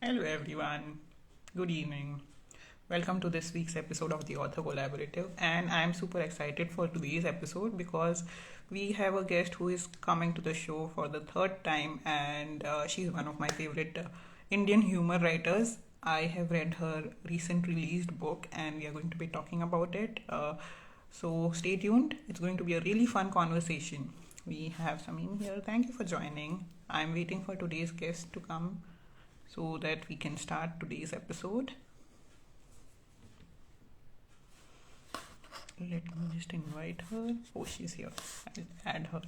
Hello, everyone. Good evening. Welcome to this week's episode of the Author Collaborative. And I'm super excited for today's episode because we have a guest who is coming to the show for the third time, and she's one of my favorite Indian humor writers. I have read her recent released book, and we are going to be talking about it. So stay tuned. It's going to be a really fun conversation. We have Samim here. Thank you for joining. I'm waiting for today's guest to come so that we can start today's episode. Let me just invite her. Oh, she's here. I'll add her.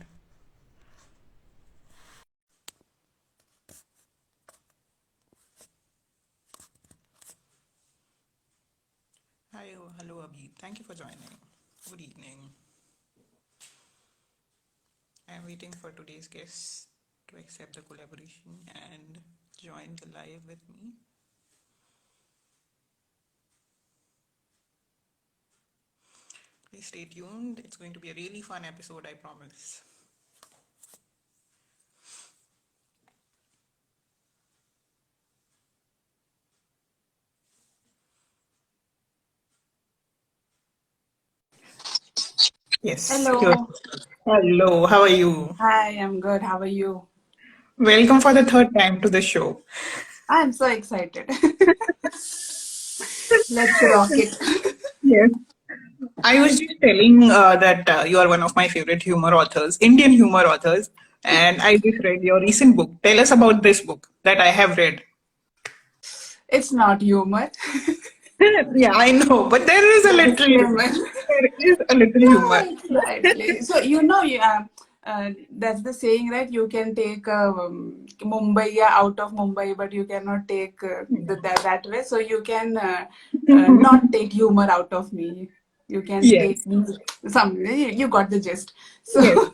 Hi, hello, Abhi. Thank you for joining. Good evening. I'm waiting for today's guest to accept the collaboration and join the live with me. Please stay tuned. It's going to be a really fun episode, I promise. Yes. Good. Hello. Hello, how are you? Hi, I'm good. How are you? Welcome for the third time to the show. I'm so excited. Let's rock it. Yes. I was just telling that you are one of my favorite humor authors, Indian humor authors, and I just read your recent book. Tell us about this book that I have read. It's not humor. Yeah, I know, but there is a little, Disclaimer. there is a little humor. Yeah, exactly. So, that's the saying, right? You can take Mumbai out of Mumbai, but you cannot take that way. So, you can not take humor out of me. You can Yes, take me you got the gist. So, yes.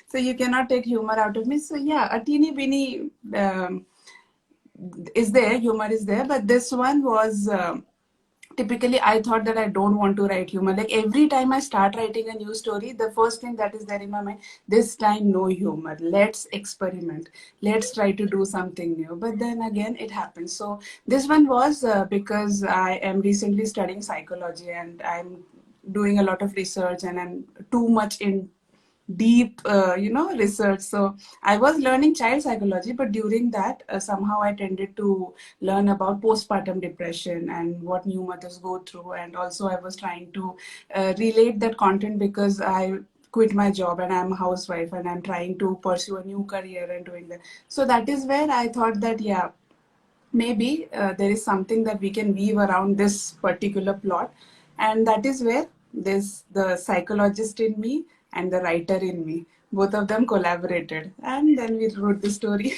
so you cannot take humor out of me. So, yeah, a teeny weeny is there, humor is there, but this one was. Typically I thought that I don't want to write humor. Like every time I start writing a new story, the first thing that is there in my mind, this time no humor, let's experiment, let's try to do something new. But then again it happens. So this one was because I am recently studying psychology and I'm doing a lot of research and I'm too much in deep research. So I was learning child psychology, but during that somehow I tended to learn about postpartum depression and what new mothers go through. And also I was trying to relate that content because I quit my job and I'm a housewife and I'm trying to pursue a new career and doing that. So that is where I thought that, yeah, maybe there is something that we can weave around this particular plot. And that is where this the psychologist in me and the writer in me, both of them collaborated, and then we wrote the story.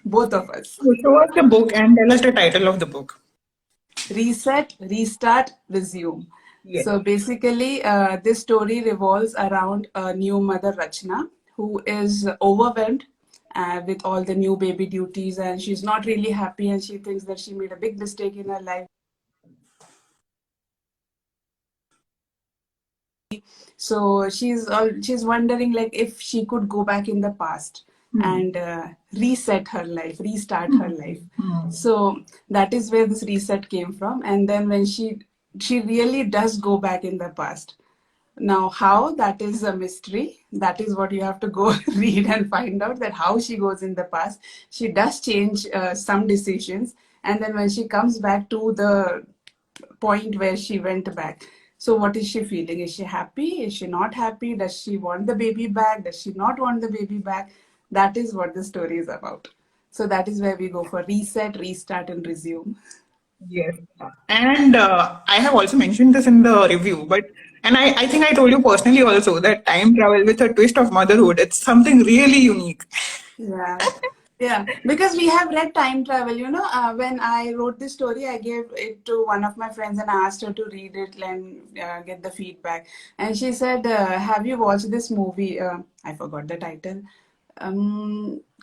Both of us. So show us the book and tell us the title of the book. Reset, restart, resume. Yes. So basically this story revolves around a new mother, Rachna, who is overwhelmed with all the new baby duties, and she's not really happy, and she thinks that she made a big mistake in her life. So she's wondering like if she could go back in the past Hmm. and reset her life, restart her life. Hmm. So that is where this reset came from. And then when she really does go back in the past. Now, how, that is a mystery. That is what you have to go read and find out, that how she goes in the past. She does change some decisions. And then when she comes back to the point where she went back, so what is she feeling? Is she happy? Is she not happy? Does she want the baby back? Does she not want the baby back? That is what the story is about. So that is where we go for reset, restart, and resume. Yes. And I have also mentioned this in the review, but and I think I told you personally also that time travel with a twist of motherhood, it's something really unique. Yeah. Yeah, because we have read time travel. When I wrote this story, I gave it to one of my friends and I asked her to read it and get the feedback. And she said, "Have you watched this movie?" I forgot the title.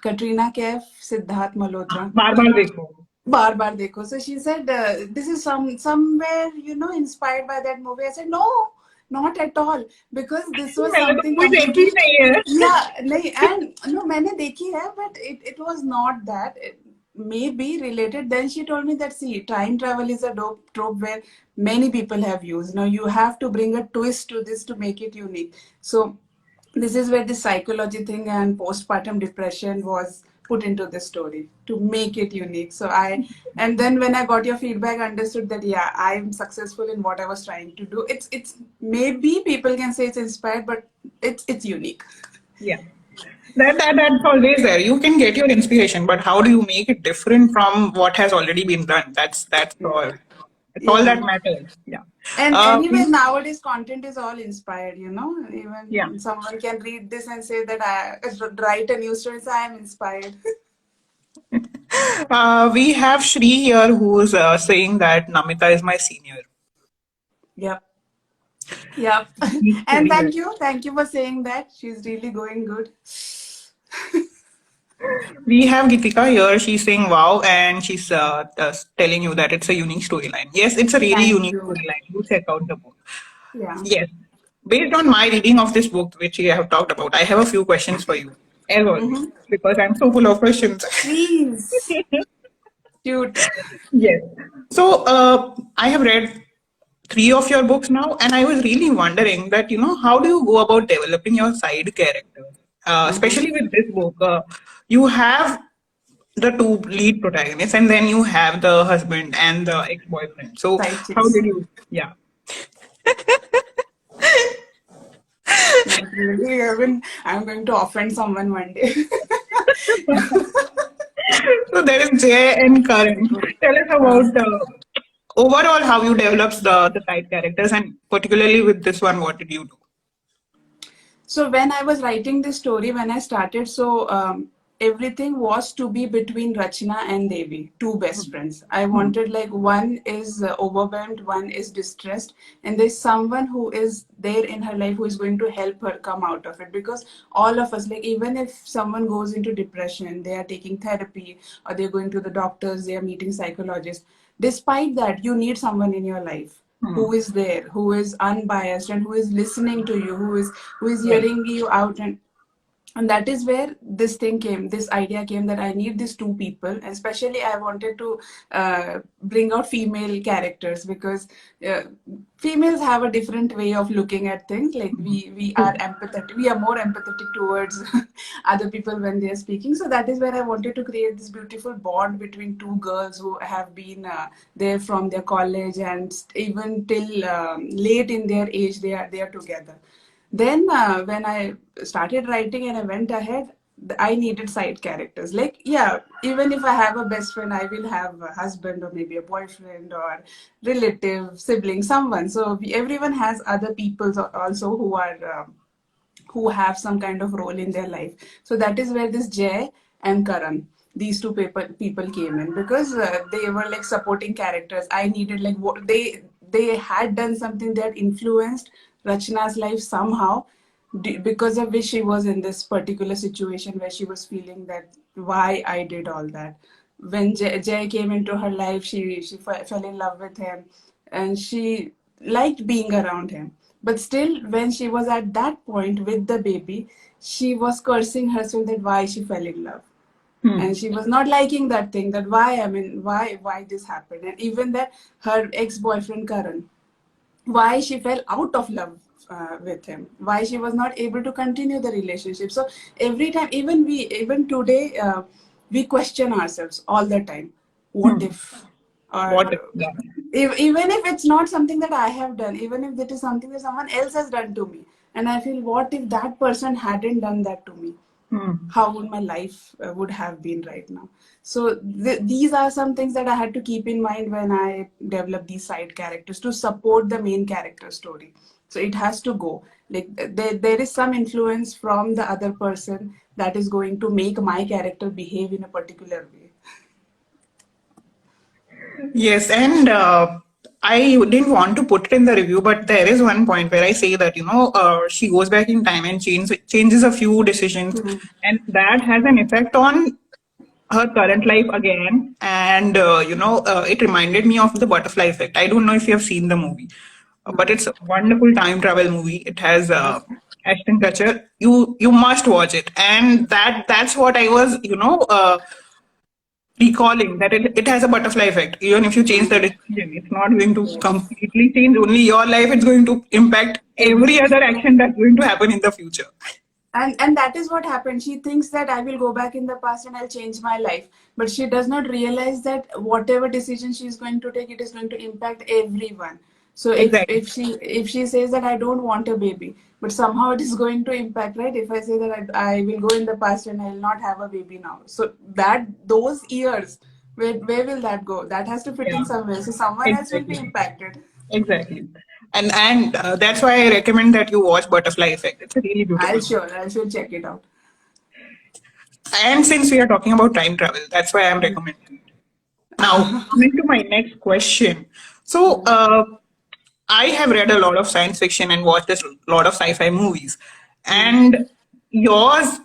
Katrina Kaif, Siddharth Malhotra. बार बार देखो. Bar Bar Dekho. So she said, this is somewhere, inspired by that movie. I said, no, not at all. Because this was मैंने तो something कोई देखी completely, ही नहीं है. yeah, and no, मैंने देखी है, but it was not that. maybe related. Then she told me that, see, time travel is a dope trope where many people have used. Now you have to bring a twist to this to make it unique. So this is where the psychology thing and postpartum depression was put into the story to make it unique. So I, and then when I got your feedback, I understood that yeah, I'm successful in what I was trying to do. It's maybe people can say it's inspired, but it's unique. Yeah. That's always there. You can get your inspiration, but how do you make it different from what has already been done? That's Yeah. all. That's all that Yeah. matters. Yeah. And Uh, anyway, nowadays content is all inspired, you know. yeah. Even someone can read this and say that I write a news story, so I am inspired. We have Shri here who's saying that Namita is my senior. Yep. Yep. He's And very well. thank you for saying that. She's really going good. We have Geetika here. She's saying wow, and she's telling you that it's a unique storyline. Yes, it's a really Thank unique you. storyline. You check out the book. Yeah. Yes. Based on my reading of this book, which we have talked about, I have a few questions for you, as always, Mm-hmm. because I'm so full of questions. Please shoot. Yes. So I have read three of your books now, and I was really wondering that, how do you go about developing your side characters? Mm-hmm. Especially with this book, you have the two lead protagonists, and then you have the husband and the ex-boyfriend. So Side how chicks. did you? Yeah. Not really. I'm going to offend someone one day. So there is Jay and Karan. Tell us Uh, about overall how you develop the side characters, and particularly with this one, what did you do? So when I was writing this story, when I started, so everything was to be between Rachna and Devi, two best Hmm. friends. I Hmm. wanted like one is overwhelmed, one is distressed, and there's someone who is there in her life who is going to help her come out of it. Because all of us, like even if someone goes into depression, they are taking therapy or they're going to the doctors, they are meeting psychologists. Despite that, you need someone in your life who Hmm. is there, who is unbiased, and who is listening to you, who is Right. hearing you out. And that is where this thing came, this idea came, that I need these two people. And especially I wanted to bring out female characters, because uh, females have a different way of looking at things. Like we are True. empathetic, we are more empathetic towards other people when they are speaking. So that is where I wanted to create this beautiful bond between two girls who have been there from their college, and even till late in their age they are together. Then when I started writing and I went ahead, I needed side characters. Like, yeah, even if I have a best friend, I will have a husband or maybe a boyfriend or relative, sibling, someone. So everyone has other people also who have some kind of role in their life. So that is where this Jay and Karan, these two people came in, because they were like supporting characters. I needed like what they had done something that influenced Rachna's life somehow, because of which she was in this particular situation where she was feeling that why I did all that. When Jay came into her life, she fell in love with him, and she liked being around him. But still, when she was at that point with the baby, she was cursing herself that why she fell in love, and Hmm. she was not liking that thing, that why, I mean, why this happened. And even that her ex-boyfriend Karan, why she fell out of love with him, why she was not able to continue the relationship. So every time, even today, we question ourselves all the time, what Hmm. if, or What? Yeah. even if it's not something that I have done, even if it is something that someone else has done to me, and I feel, what if that person hadn't done that to me, Hmm. how would my life would have been right now. So these are some things that I had to keep in mind when I develop these side characters to support the main character story. So it has to go like there is some influence from the other person that is going to make my character behave in a particular way. Yes, and I didn't want to put it in the review, but there is one point where I say that she goes back in time and changes a few decisions, Hmm. and that has an effect on her current life again. And it reminded me of the butterfly effect. I don't know if you have seen the movie, but No. it's a wonderful time travel movie. It has Okay. Ashton Kutcher. You must watch it, and that's what I was recalling that it has a butterfly effect. Even if you change the decision, it's not going to Yes. completely change only your life, it's going to impact every Every other action that's going to happen in the future. and that is what happened. She thinks that I will go back in the past and I'll change my life, but she does not realize that whatever decision she is going to take, it is going to impact everyone. So Exactly. if she says that I don't want a baby, but somehow it is going to impact, right? If I say that I will go in the past and I'll not have a baby now, so that those years, where will that go? That has to fit Yeah. in somewhere, so someone else will be Exactly. impacted. Exactly. And that's why I recommend that you watch Butterfly Effect. It's a really beautiful movie. I should check it out. And since we are talking about time travel, that's why I'm recommending it. Now, coming to my next question. So, I have read a lot of science fiction and watched a lot of sci-fi movies, and yours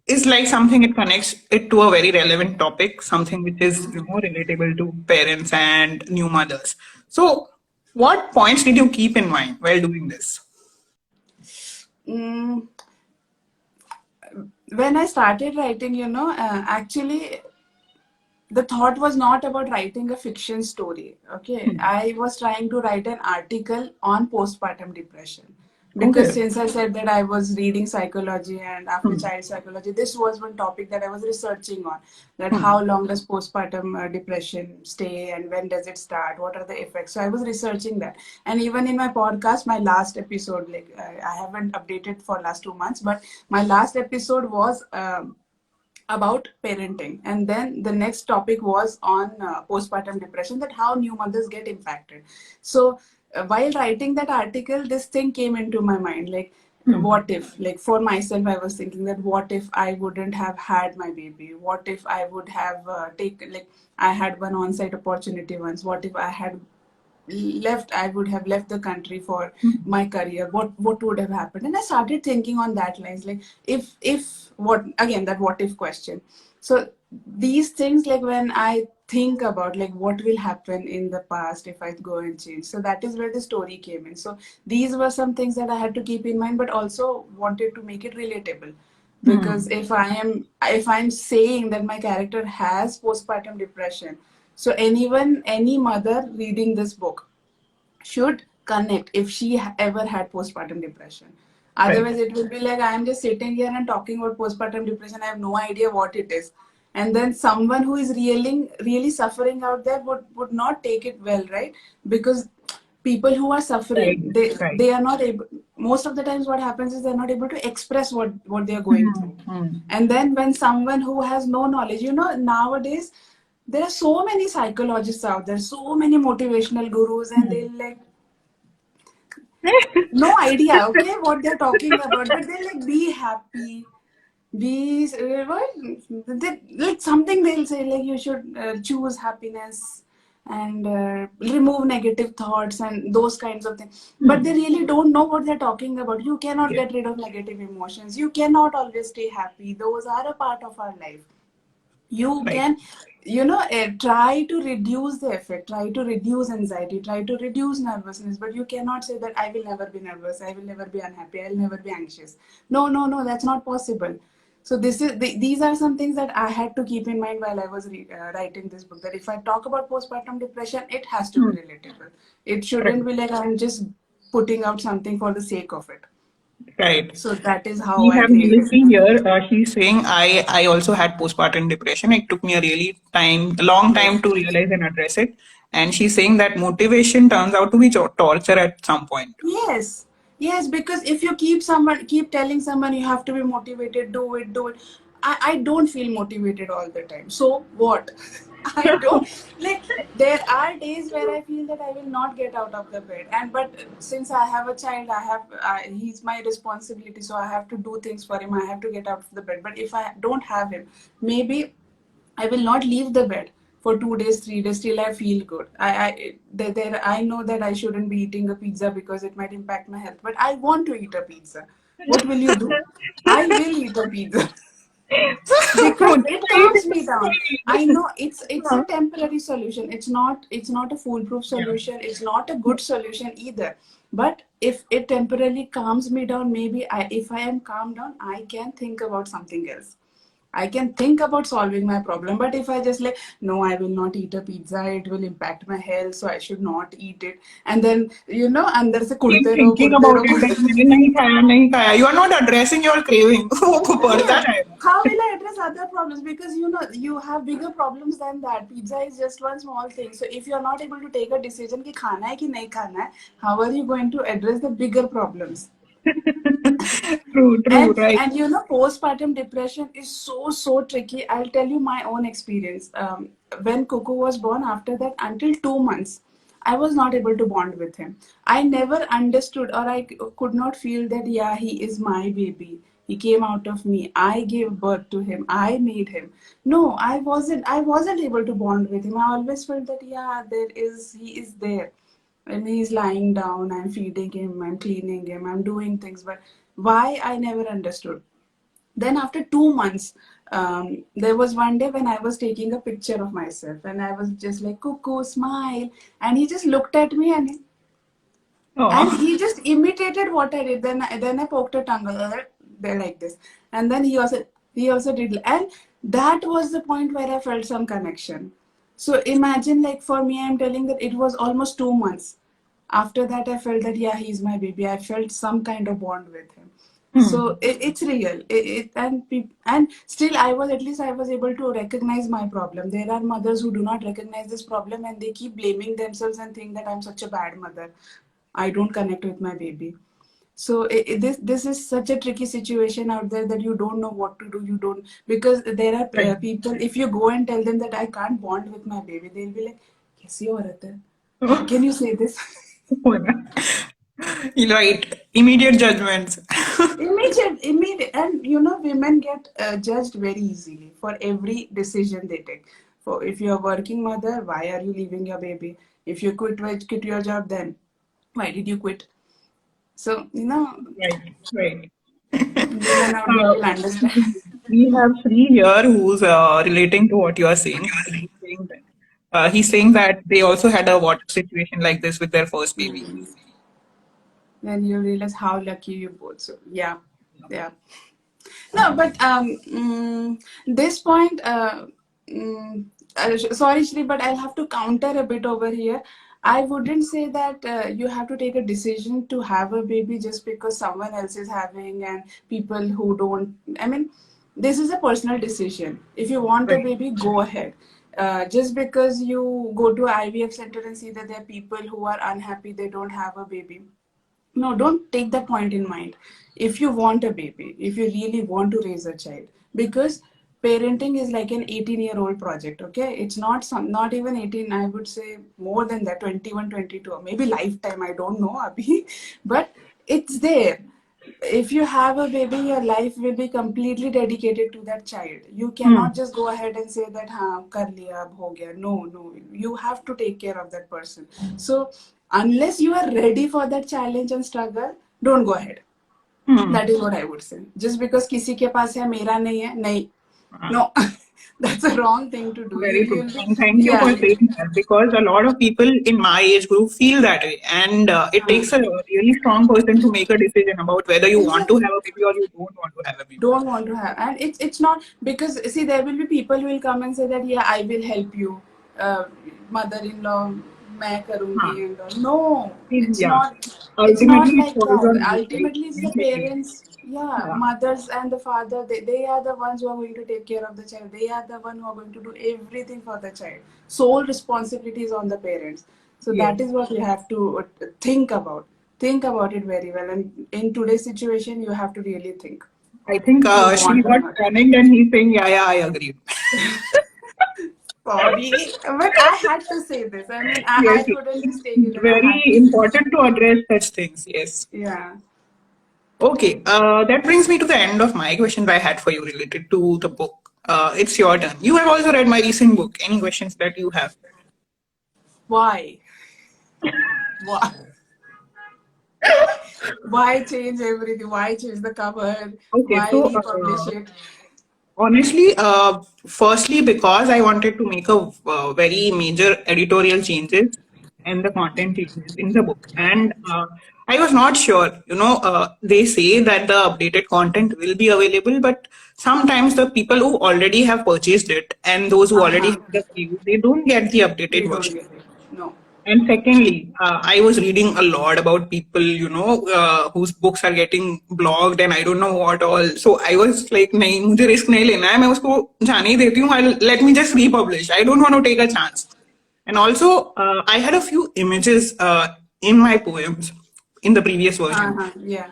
is like something, it connects it to a very relevant topic, something which is relatable to parents and new mothers. So, what points did you keep in mind while doing this? Mm, when I started writing, actually, the thought was not about writing a fiction story. Okay, Hmm. I was trying to write an article on postpartum depression, because Okay. since I said that I was reading psychology and after Hmm. child psychology, this was one topic that I was researching on, that how Hmm. long does postpartum depression stay and when does it start, what are the effects. So I was researching that. And even in my podcast, my last episode, like I haven't updated for last 2 months, but my last episode was about parenting, and then the next topic was on postpartum depression, that how new mothers get impacted. So while writing that article, this thing came into my mind, like Hmm. what if, like for myself, I was thinking that what if I wouldn't have had my baby, what if I would have taken, like I had one on-site opportunity once, what if I had left, I would have left the country for Hmm. my career, what would have happened. And I started thinking on that lines, like if what, again, that what if question. So these things, like when I think about like what will happen in the past if I go and change, so that is where the story came in. So these were some things that I had to keep in mind, but also wanted to make it relatable, because Hmm. if I'm saying that my character has postpartum depression, so anyone, any mother reading this book should connect if she ever had postpartum depression. Right. Otherwise, it will be like I am just sitting here and talking about postpartum depression. I have no idea what it is. And then someone who is really suffering out there would not take it well, right? Because people who are Right. suffering, Right. they are not able, most of the times what happens is they're not able to express what they are going Hmm. through. Hmm. And then when someone who has no knowledge, nowadays there are so many psychologists out there, so many motivational gurus, and Hmm. they'll like no idea, okay, what they're talking about, but they're like, be happy, be what, like something they'll say, like you should choose happiness and remove negative thoughts and those kinds of things, but they Hmm. really don't know what they're talking about. You cannot Yeah. get rid of negative emotions, you cannot always stay happy, those are a part of our life. You Right. can, try to reduce the effect, try to reduce anxiety, try to reduce nervousness, but you cannot say that I will never be nervous, I will never be unhappy, I'll never be anxious. No, no, no, that's not possible. So these are some things that I had to keep in mind while I was writing this book, that if I talk about postpartum depression, it has to be Hmm. relatable. It shouldn't Right. be like I'm just putting out something for the sake of it. Right. So that is how We I have created Nilsi it. here. She's saying I also had postpartum depression. It took me a long time to Yes. realize and address it. And she's saying that motivation turns out to be torture at some point. Yes, yes, because if you keep telling someone you have to be motivated, do it, do it. I don't feel motivated all the time. So what? I don't, like, there are days where I feel that I will not get out of the bed, and but since I have a child, he's my responsibility, so I have to do things for him. I have to get out of the bed. But if I don't have him, maybe I will not leave the bed for 2 days, 3 days till I feel good. I know that I shouldn't be eating a pizza because it might impact my health, but I want to eat a pizza. What will you do? I will eat a pizza because it calms me down. I know it's a temporary solution. It's not a foolproof Yeah. solution. It's not a good solution either. But if it temporarily calms me down, maybe if I am calmed down, I can think about something else. I can think about solving my problem, but if I just like, no, I will not eat a pizza, it will impact my health, so I should not eat it. And then, अंदर से Keep thinking कुड़ते about रहो, it that कुड़ते मैंने नहीं खाया नहीं खाया. You are not addressing your craving. वो बढ़ता Yeah. जाएगा. How will I address other problems? Because you have bigger problems than that. Pizza is just one small thing. So if you're not able to take a decision कि खाना है कि नहीं खाना है, how are you going to address the bigger problems? True, true, right. And postpartum depression is so tricky. I'll tell you my own experience. When Cuckoo was born, after that, until 2 months, I was not able to bond with him. I never understood, or I could not feel that, yeah, he is my baby. He came out of me. I gave birth to him. I made him. No, I wasn't. I wasn't able to bond with him. I always felt that, yeah, he is there. And he's lying down, I'm feeding him, I'm cleaning him, I'm doing things. But why, I never understood. Then after 2 months, there was one day when I was taking a picture of myself and I was just like, Cuckoo, smile. And he just looked at me and Oh. he just imitated what I did. Then I poked a tongue there like this, and then he also did, and that was the point where I felt some connection. So imagine, like, for me, I'm telling that it was almost 2 months. After that, I felt that, yeah, he's my baby. I felt some kind of bond with him. Hmm. So it's real. And still, I was able to recognize my problem. There are mothers who do not recognize this problem and they keep blaming themselves and think that I'm such a bad mother. I don't connect with my baby. So this is such a tricky situation out there that you don't know what to do. You don't, because there are Right. people. If you go and tell them that I can't bond with my baby, they'll be like, "कैसी औरत है? How can you say this?" Right. Immediate judgments. Immediate, and women get judged very easily for every decision they take. For if you're a working mother, why are you leaving your baby? If you quit your job, then why did you quit? So Right, right. women out there Uh, will understand. we have Sri here who's relating to what you are saying. He's saying that they also had a water situation like this with their first baby. Mm. Then you realize how lucky you both. So yeah, yeah. No, but this point, sorry, Shri, but I'll have to counter a bit over here. I wouldn't say that you have to take a decision to have a baby just because someone else is having and people who don't. I mean, this is a personal decision. If you want a Right. baby, go ahead. Just because you go to IVF center and see that there are people who are unhappy, they don't have a baby, no, don't take that point in mind. If you want a baby, if you really want to raise a child, because parenting is like an 18-year-old project, okay? It's not even 18, I would say more than that, 21, 22, or maybe lifetime, I don't know, Abhi. But it's there. If you have a baby, your life will be completely dedicated to that child. You cannot Hmm. just go ahead and say that, हाँ कर लिया अब हो गया. No, no. You have to take care of that person. So unless you are ready for that challenge and struggle, don't go ahead. Hmm. That is what I would say. Just because किसी के पास है मेरा नहीं है, नहीं. No, that's a wrong thing to do. Very true. You'll be, And thank you yeah. for saying that because a lot of people in my age group feel that way. And it takes a really strong person to make a decision about whether you want to Exactly. have a baby or you don't want to have a baby. Don't want to have, and it's not because, see, there will be people who will come and say that, yeah, I will help you, uh, mother-in-law, मैं करूँगी, Huh. and all. No, it's Yeah. not. It's not Ultimately, it like falls that. on you, right? Ultimately, it's the Mentally. parents. Yeah, Yeah. mothers and the father, they are the ones who are going to take care of the child. They are the one who are going to do everything for the child. Sole responsibility is on the parents. So Yes. that is what you have to think about it very well. And in today's situation, you have to really think I think if you she want or got not. panicked and he's saying, yeah, yeah, I agree. Sorry, but I had to say this. I mean, Yes. I couldn't just take it, and I Very had to say this. important to address such things. Yes. Yeah. Okay, that brings me to the end of my questions I had for you related to the book. It's your turn. You have also read my recent book. Any questions that you have? Why? Why? Why change everything? Why change the cover? Okay, Why so republish it? honestly, firstly, because I wanted to make a very major editorial changes. and the content changes in the book. And I was not sure. They say that the updated content will be available, but sometimes the people who already have purchased it and those who already Uh-huh. have the preview, they don't get the They updated don't version. get it. No. And secondly, I was reading a lot about people, whose books are getting blocked and I don't know what all. So I was like, नहीं मुझे risk नहीं लेना है मैं उसको जाने ही देती हूँ. Let me just republish. I don't want to take a chance. And also, I had a few images in my poems in the previous version. Uh-huh. Yeah.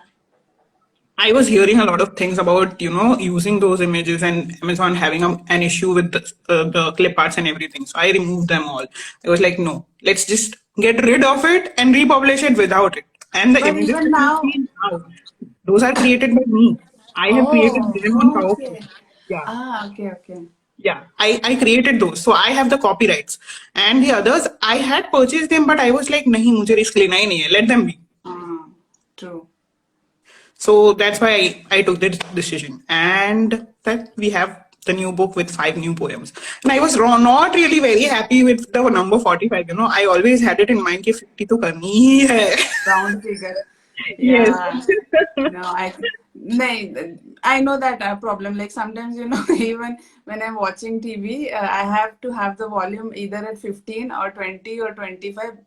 I was hearing a lot of things about using those images and Amazon having an issue with the clip arts and everything. So I removed them all. I was like, no, let's just get rid of it and republish it without it. And the But images even that you now, see now, those are created by me. I have created oh, them on PowerPoint. okay. Yeah, Ah, okay, okay. yeah. I created those, so I have the copyrights. And the others, I had purchased them, but I was like, nahi, mujhe risk lena hi nahi hai. Let them be. Ah, true. So that's why I took this decision. And that we have the new book with 5 new poems. And I was not really very happy with the number 45. I always had it in mind that 50 to karni hi hai. Round figure. Yes. Yeah. No, I know that problem. Like sometimes, even when I'm watching TV, I have to have the volume either at 15 or 20 or 25,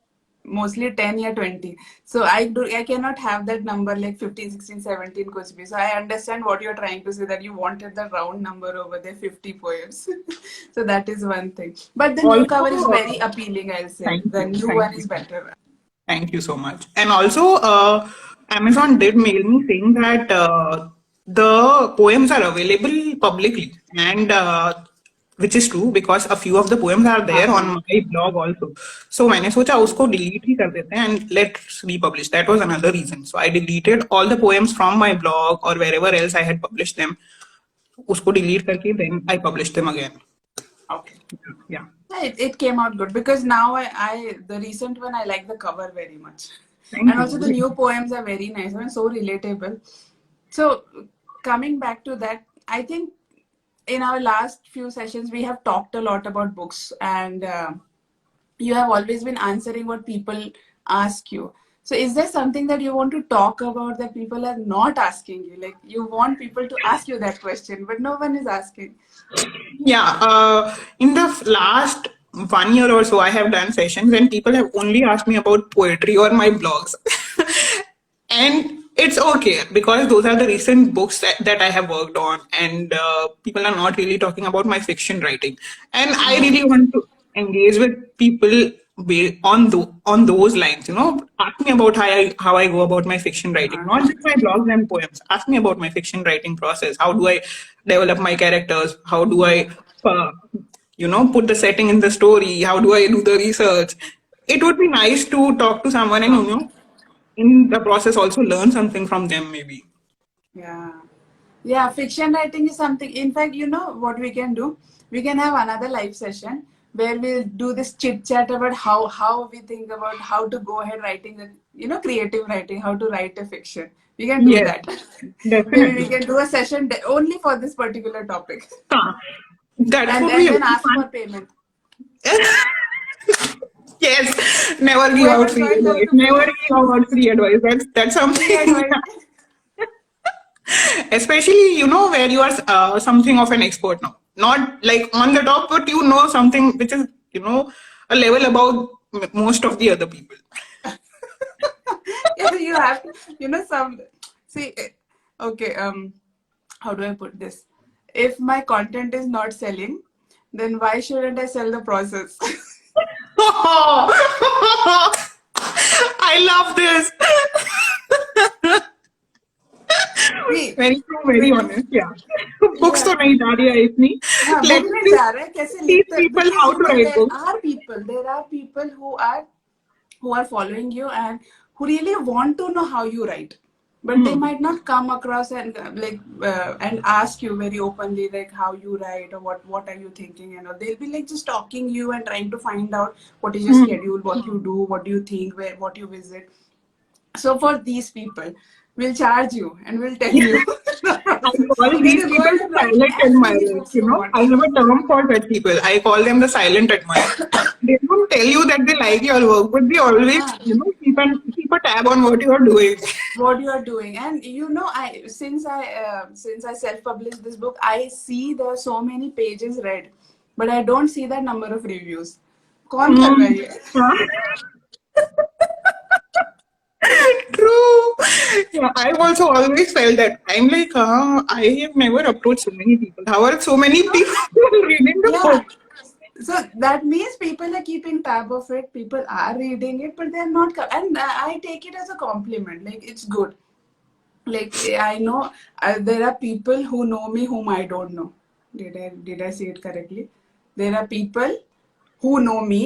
mostly 10 or 20. So I cannot have that number like 15, 16, 17 kuch bhi. So I understand what you're trying to say, that you wanted the round number over there, 50 poems. So that is one thing. But the new cover is Also, very appealing, I'll say. thank The you. new Thank one is you. better. Thank you so much. And also, Amazon did mail me saying that the poems are available publicly, and which is true because a few of the poems are there on Uh-huh. my blog also. So मैंने सोचा उसको delete ही कर देते हैं and let's republish. That was another reason. So I deleted all the poems from my blog or wherever else I had published them. उसको delete करके then I published them again. Okay. Yeah. Yeah, it came out good because now the recent one I like the cover very much, Thank and also the you. new poems are very nice and so relatable. So coming back to that, I think in our last few sessions we have talked a lot about books, and you have always been answering what people ask you. So is there something that you want to talk about that people are not asking you? Like you want people to ask you that question, but no one is asking. Yeah, in the last 1 year or so, I have done sessions and people have only asked me about poetry or my blogs. And it's okay because those are the recent books that I have worked on, and people are not really talking about my fiction writing. And I Uh-huh. really want to engage with people on those lines. Ask me about how I go about my fiction writing, not Uh-huh. just my blogs and poems. Ask me about my fiction writing process. How do I develop my characters? How do I, uh, put the setting in the story? How do I do the research? It would be nice to talk to someone and in the process also learn something from them maybe. Yeah. Yeah, fiction writing is something. In fact, you know what we can do? We can have another live session where we'll do this chit chat about how we think about how to go ahead writing the, creative writing, how to write a fiction. We can do Yes, that. Maybe we definitely. can do a session only for this particular topic, Huh. That and would be and then really ask fun. for payment. Yes, never give out Whoever free joins has advice. to Never pay. give out free advice. That's Free something. advice. Especially where you are something of an expert now, not like on the top, but something which is a level above most of the other people. Yeah, you have to, some see. Okay, how do I put this? If my content is not selling, then why shouldn't I sell the process? I love this. See, Very true, very because honest. Yeah. Books yeah, तो नहीं जा रही है इतनी. हाँ, book Let's में just जा रहा है कैसे teach लिखते, people because how to write books. there are people who are following you and who really want to know how you write, but they Hmm. might not come across and and ask you very openly like how you write or what are you thinking, and they'll be like just talking you and trying to find out what is your Hmm. schedule, what you do, what do you think, where what you visit. So for these people, we'll charge you and we'll tell you the I process. call Then these you go people ahead the and write silent as many admirers. books you want. I have a term for such people. I call them the silent admirers. They don't tell you that they like your work, but they always, Ah, keep a tab on what you are doing. what you are doing. And I since I self published this book, I see there are so many pages read, but I don't see that number of reviews. कौन कर Mm. रहा है ये? True. Yeah, I've also always felt that. I'm like, I have never approached so many people. How are so many people reading the Yeah. book? So that means people are keeping tab of it. People are reading it, but they're not. And I take it as a compliment. Like, it's good. Like, I know there are people who know me whom I don't know. Did I say it correctly? There are people who know me,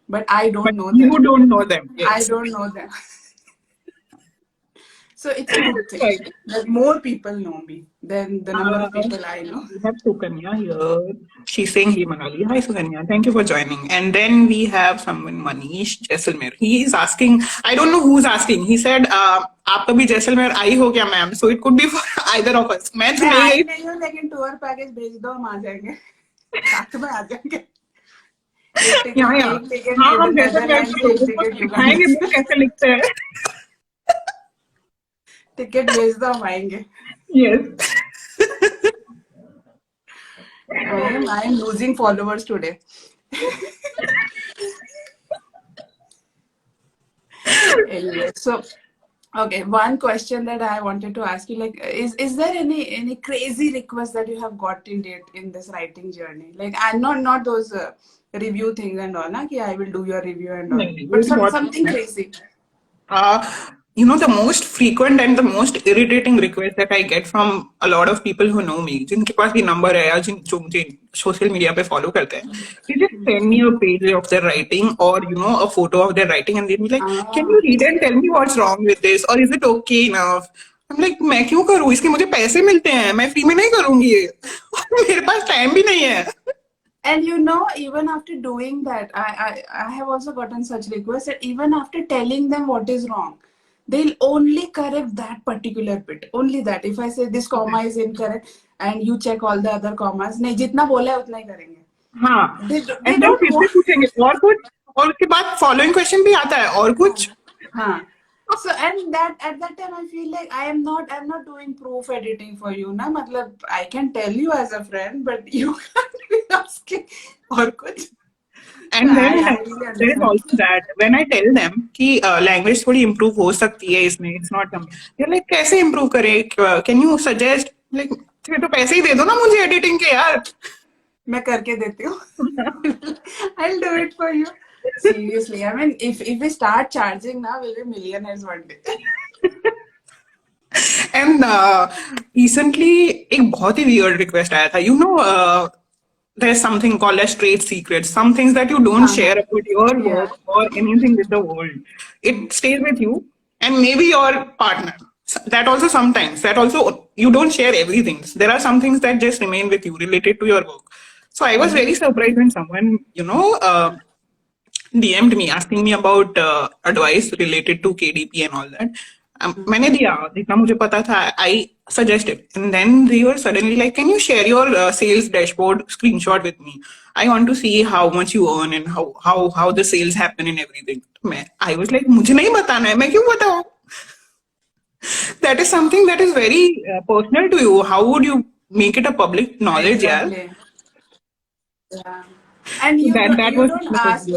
but I But don't know you them. don't know them. I Yes. don't know them. So it's a good thing Right. that more people know me than the number Uh, of people I know. we have Sukanya here. She's saying Hey Manali. Hi Sukanya. Thank you for joining. And then we have someone Manish Jaisalmer. He is asking, I don't know who's asking. He said, आप कभी जैसलमेर आई हो क्या ma'am? So it could be for either of us. मैं तो मैं नहीं आई गई. नहीं हूँ, लेकिन टूर पैकेज भेज दो, हम आ जाएंगे, साथ में आ जाएंगे. एक यहाँ टिकट यहाँ. एक टिकट हाँ हम जैसलमेर नेदरलैंड के की, एक लोगों को टिकट युगांडा सिखाएंगे बुक की. कैसे लिखते हैं. टिकट भेज दो, हम आएंगे. Yes. I am losing followers today. Anyway, so okay, one question that I wanted to ask you, like, is there any crazy request that you have got till date in this writing journey? Like, I'm not those review things and all, na, ki I will do your review and all, नहीं नहीं वो but तो बहुत something है. crazy. Uh, the most frequent and the most irritating request that I get from a lot of people who know me, जिनके पास भी number है या जो मुझे social media पे follow करते हैं, they just send me a page of their writing or a photo of their writing and they'll be like, can you Ah, read and tell me what's wrong with this or is it okay enough? I'm like, मैं क्यों करूँ? इसके मुझे पैसे मिलते हैं, मैं free में नहीं करूँगी ये. मेरे पास टाइम भी नहीं है. and even after doing that, I have also gotten such requests that even after telling them what is wrong, they'll only correct that particular bit. Only that. If I say this comma is incorrect and you check all the other commas, नहीं जितना बोला है उतना ही करेंगे. हाँ. They and then don't फिर से want. पूछेंगे और कुछ और उसके बाद फॉलोइंग क्वेश्चन भी आता है और कुछ. हाँ. So and that at that time I feel like I'm not doing proof editing for you ना, मतलब I can tell you as a friend, but you can't be asking और कुछ. So and then I really there is understand. Also that when I tell them कि language थोड़ी improve हो सकती है इसमें, it's not come, you like कैसे improve करें, कैन यू सजेस्ट, लाइक फिर तो पैसे ही दे दो ना मुझे एडिटिंग के यार. मैं करके देती हूँ. I'll do it for you. Seriously, I mean, if we start charging now, we'll be millionaires one day. And recently एक बहुत ही वियर्ड रिक्वेस्ट आया था, there's something called as trade secrets, some things that you don't हाँ share हाँ. about your Yeah. work or anything with the world. It stays with you and maybe your partner. That also sometimes, that also you don't share everything. There are some things that just remain with you related to your work. So I was very surprised when someone, DM'd me asking me about advice related to KDP and all that. मैंने दिया जितना मुझे पता था. I suggested, and then they were suddenly like, "Can you share your sales dashboard screenshot with me? I want to see how much you earn and how the sales happen and everything." I was like, मुझे नहीं बताना है, मैं क्यों बताऊँ? That is something that is very personal to you. How would you make it a public knowledge, yeah? Exactly. Yeah. And So you don't that you was don't ask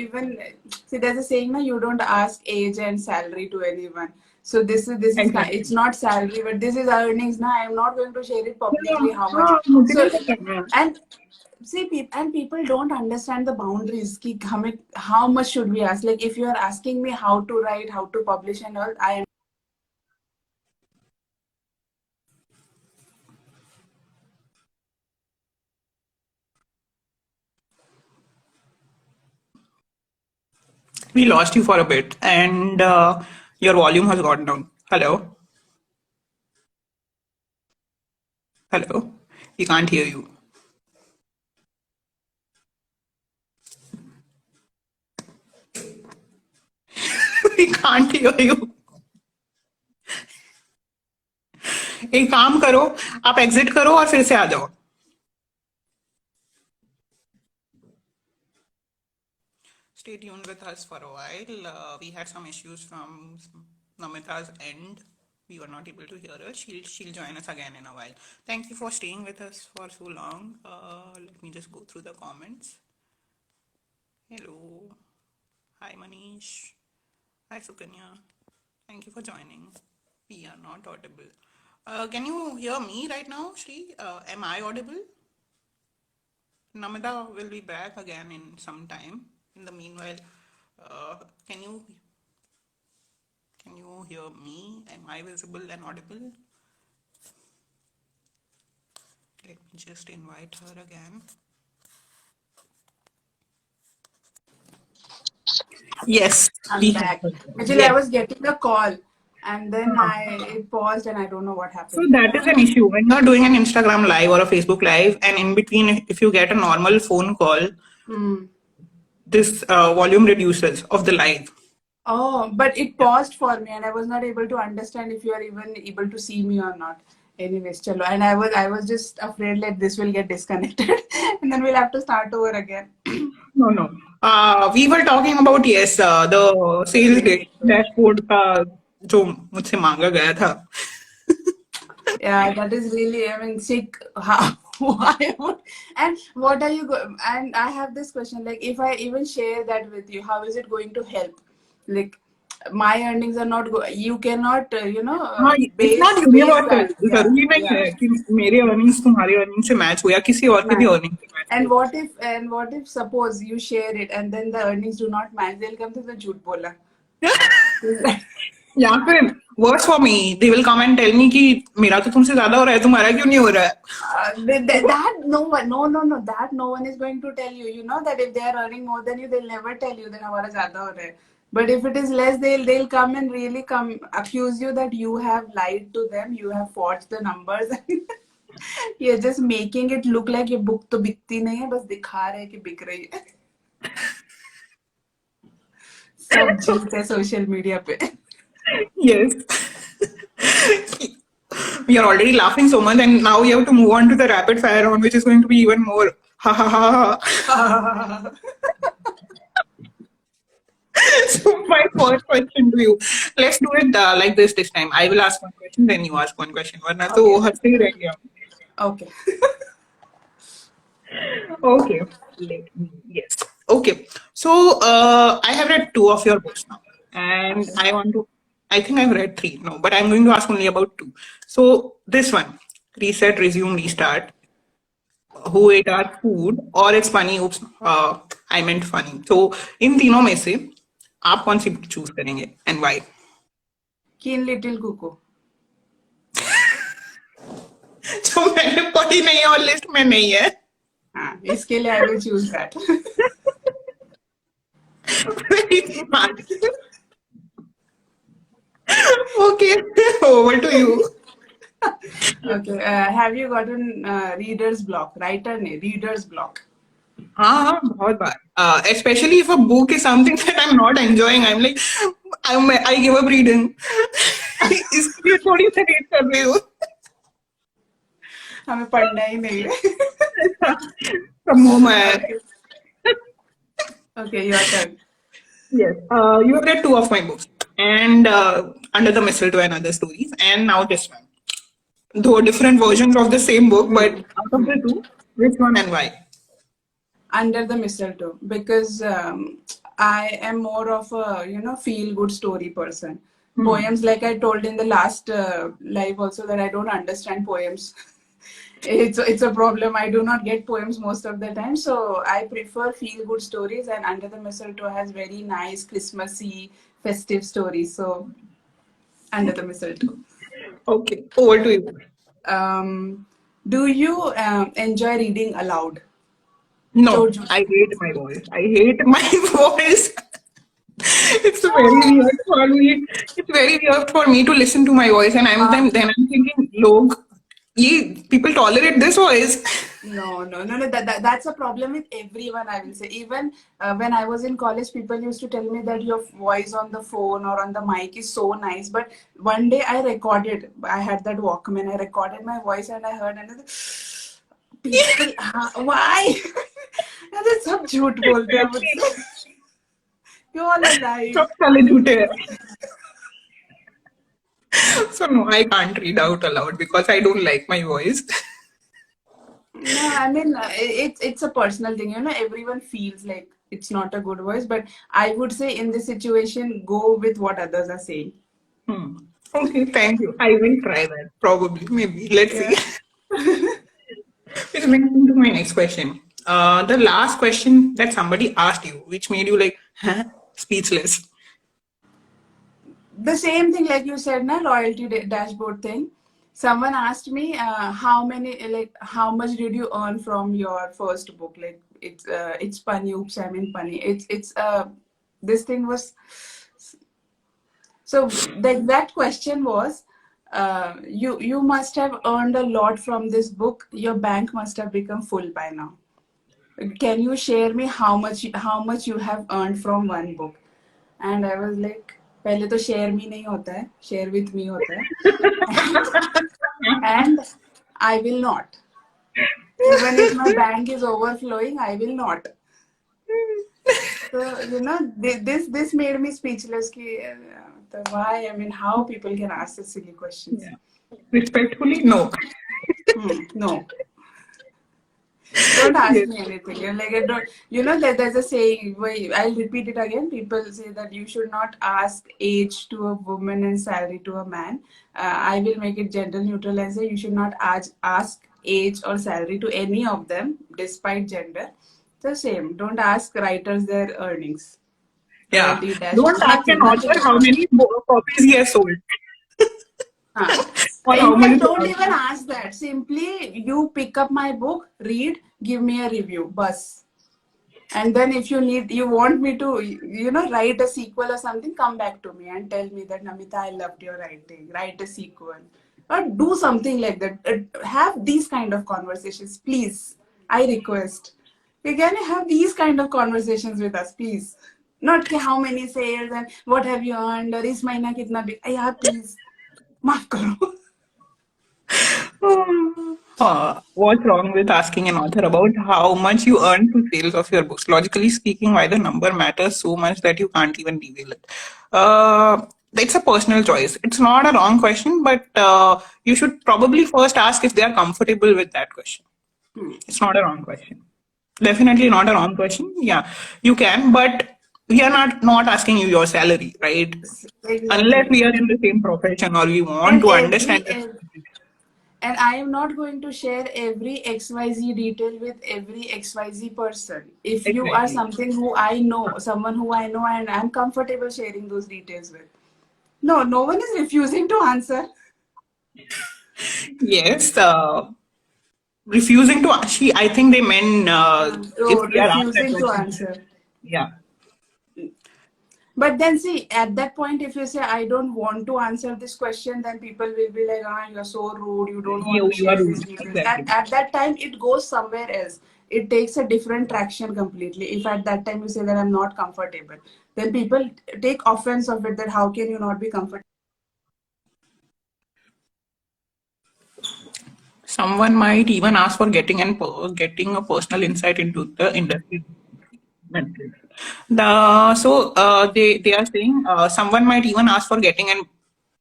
even, see, there's a saying na, you don't ask age and salary to anyone. So this is it's exactly. not salary, but this is earnings. Now I'm not going to share it Yeah, publicly how much. हाँ, मुझे So नहीं बताना. and see, people don't understand the boundaries. Ki how much should we ask? Like, if you are asking me how to write, how to publish, and all, I We lost you for a bit, and your volume has gone down. Hello, hello. We can't hear you. We can't hear you. एक काम करो, आप exit करो और फिर से आ जाओ. Stay tuned with us for a while. We had some issues from Namita's end. We were not able to hear her. She'll join us again in a while. Thank you for staying with us for so long. Let me just go through the comments. Hello. Hi Manish. Hi Sukanya. Thank you for joining. We are not audible. Can you hear me right now, Shri? Am I audible? Namita will be back again in some time. In the meanwhile, uh, can you can you hear me? Am I visible and audible? Let me just invite her again. Yes, I'm we have back. her. Actually, I Yes. was getting a call and then I it paused and I don't know what So happened. that is an issue when you're doing an Instagram live or a Facebook live, and in between, if you get a normal phone call, Hmm. this volume reduces of the live. Oh, but it Yeah. paused for me and I was not able to understand if you are even able to see me or not. Anyways, chalo. And I was just afraid like this will get disconnected and then we'll have to start over again. No, no. We were talking about yes, the sales dashboard का जो मुझसे मांगा गया था. Yeah, that is really, I mean, sick. How, why would, and what are you go, and I have this question, like, if I even share that with you, how is it going to help? Like, my earnings are not you cannot, हाँ, it's not base universal. that. Yeah, जरूरी नहीं yeah. है कि मेरे earnings तुम्हारे earnings से match हो या किसी और के भी Match. earnings से match And हो. what if suppose you share it and then the earnings do not match, they'll come to the jhoot bola. या फिर worse for me, they will come and tell me कि मेरा तो तुमसे ज्यादा हो रहा है, तुम्हारा क्यों नहीं हो रहा है? That no one, no, that no one is going to tell you. You know that if they are earning more than you, they'll never tell you that हमारा ज़्यादा हो रहा है. But if it is less, they'll come and really come accuse you that you have lied to them, you have forged the numbers, you're just making it look like ये book तो बिकती नहीं है, बस दिखा रहे हैं कि बिक रही है. सब झूठ है सोशल मीडिया पे. Yes. We are already laughing so much, and now we have to move on to the rapid fire round, which is going to be even more. Ha ha ha ha. So my first question to you, let's do it like this time. I will ask one question, then you ask one question. वरना तो Okay, हंसते ही रहेंगे हम. okay. Okay. Yes. Okay. So I have read two of your books now, and Okay. I want to. I think I've read three. No, but I'm going to ask only about two. So this one, reset, resume, restart. Who ate our food? Or it's funny. Oops. I meant funny. So इन तीनों में से आप कौन सी choose करेंगे and why? Keen little cuckoo. जो मैंने पढ़ी नहीं है और लिस्ट में नहीं है. हाँ, इसके लिए I will choose that. Very smart. Okay, over to you. Okay. Have you gotten reader's block? Writer ne reader's block. हाँ हाँ बहुत बार. Especially if a book is something that I'm not enjoying, I'm like I give up reading. इसके लिए थोड़ी सी read कर रही हूँ. हमें पढ़ना ही नहीं है. From home है. Okay. Okay, your turn. Yes. You have read two of my books, and Under the Mistletoe and Other Stories, and now this one. Though different versions of the same book, but Hmm. out of the two, which one and why? Under the mistletoe, because I am more of a feel good story person. Hmm. Poems, like I told in the last live also, that I don't understand poems. It's a problem. I do not get poems most of the time, so I prefer feel good stories. And Under the Mistletoe has very nice Christmassy, festive stories. So Under the Mistletoe. Okay, over to you. Um, do you enjoy reading aloud? No, Jojo. I hate my voice. I hate my voice. It's very weird for me. It's very weird for me to listen to my voice, and then I'm thinking, log, ye people tolerate this voice. No. That's a problem with everyone, I will say. Even when I was in college, people used to tell me that your voice on the phone or on the mic is so nice. But one day I had that Walkman, I recorded my voice and I heard another people, why? अरे सब झूठ बोलते हैं Especially, मुझसे. You're all So alive. salute. So no, I can't read out aloud because I don't like my voice. No, I mean it's a personal thing. You know, everyone feels like it's not a good voice, but I would say in this situation, go with what others are saying. Hmm. Okay, thank you. I will try that. Probably, maybe. Let's see. Yeah. Which brings me to my next question. The last question that somebody asked you, which made you like, huh? Speechless. The same thing like you said, na loyalty dashboard thing. Someone asked me how many like how much did you earn from your first book? Like it's funny. Oops, I mean funny. It's this thing was so the exact question was. You must have earned a lot from this book. Your bank must have become full by now. Can you share me how much you have earned from one book? And I was like, पहले तो share me नहीं होता है, share with me होता है. And I will not. Even if my bank is overflowing, I will not. So this made me speechless. Why? I mean, how people can ask such silly questions? Yeah. Respectfully, no. No. Don't ask Yes. me anything. You're like, I don't, there's a saying, wait, I'll repeat it again. People say that you should not ask age to a woman and salary to a man. I will make it gender neutral and say you should not ask age or salary to any of them, despite gender. The same. Don't ask writers their earnings, Yeah. royalty Don't dashboard, ask an nothing, nothing author at how all. many copies he has sold Huh. or how In many fact, don't even products. ask that. Simply, you pick up my book, read, give me a review. Bus. And then if you want me to, write a sequel or something, come back to me and tell me that, Namita, I loved your writing. Write a sequel. Or do something like that. Have these kind of conversations, please. I request. Can you have these kind of conversations with us, please? Not कि how many sales and what have you earned or इस महीना कितना बिक. Yeah, please. माफ करो. What's wrong with asking an author about how much you earn through sales of your books? Logically speaking, why the number matters so much that you can't even reveal it. It's a personal choice. It's not a wrong question, but you should probably first ask if they are comfortable with that question. It's not a wrong question. Definitely not a wrong question. Yeah, you can, but we are not asking you your salary, right? Unless Exactly. we are in the same profession or we want And to understand the and I am not going to share every XYZ detail with every XYZ person. If you are exactly. something who I know, someone who I know and I'm comfortable sharing those details with. No, no one is refusing to answer. Yes, refusing to she. I think they meant if Oh, we are asked that refusing to question. answer. Yeah, But then see, at that point, if you say, I don't want to answer this question, then people will be like, you're so rude, you don't want to you are share these rude. details. Exactly. At that time, it goes somewhere else. It takes a different traction completely. If at that time you say that I'm not comfortable, then people take offense of it that how can you not be comfortable? Someone might even ask for getting a personal insight into the industry metrics. They are saying someone might even ask for getting an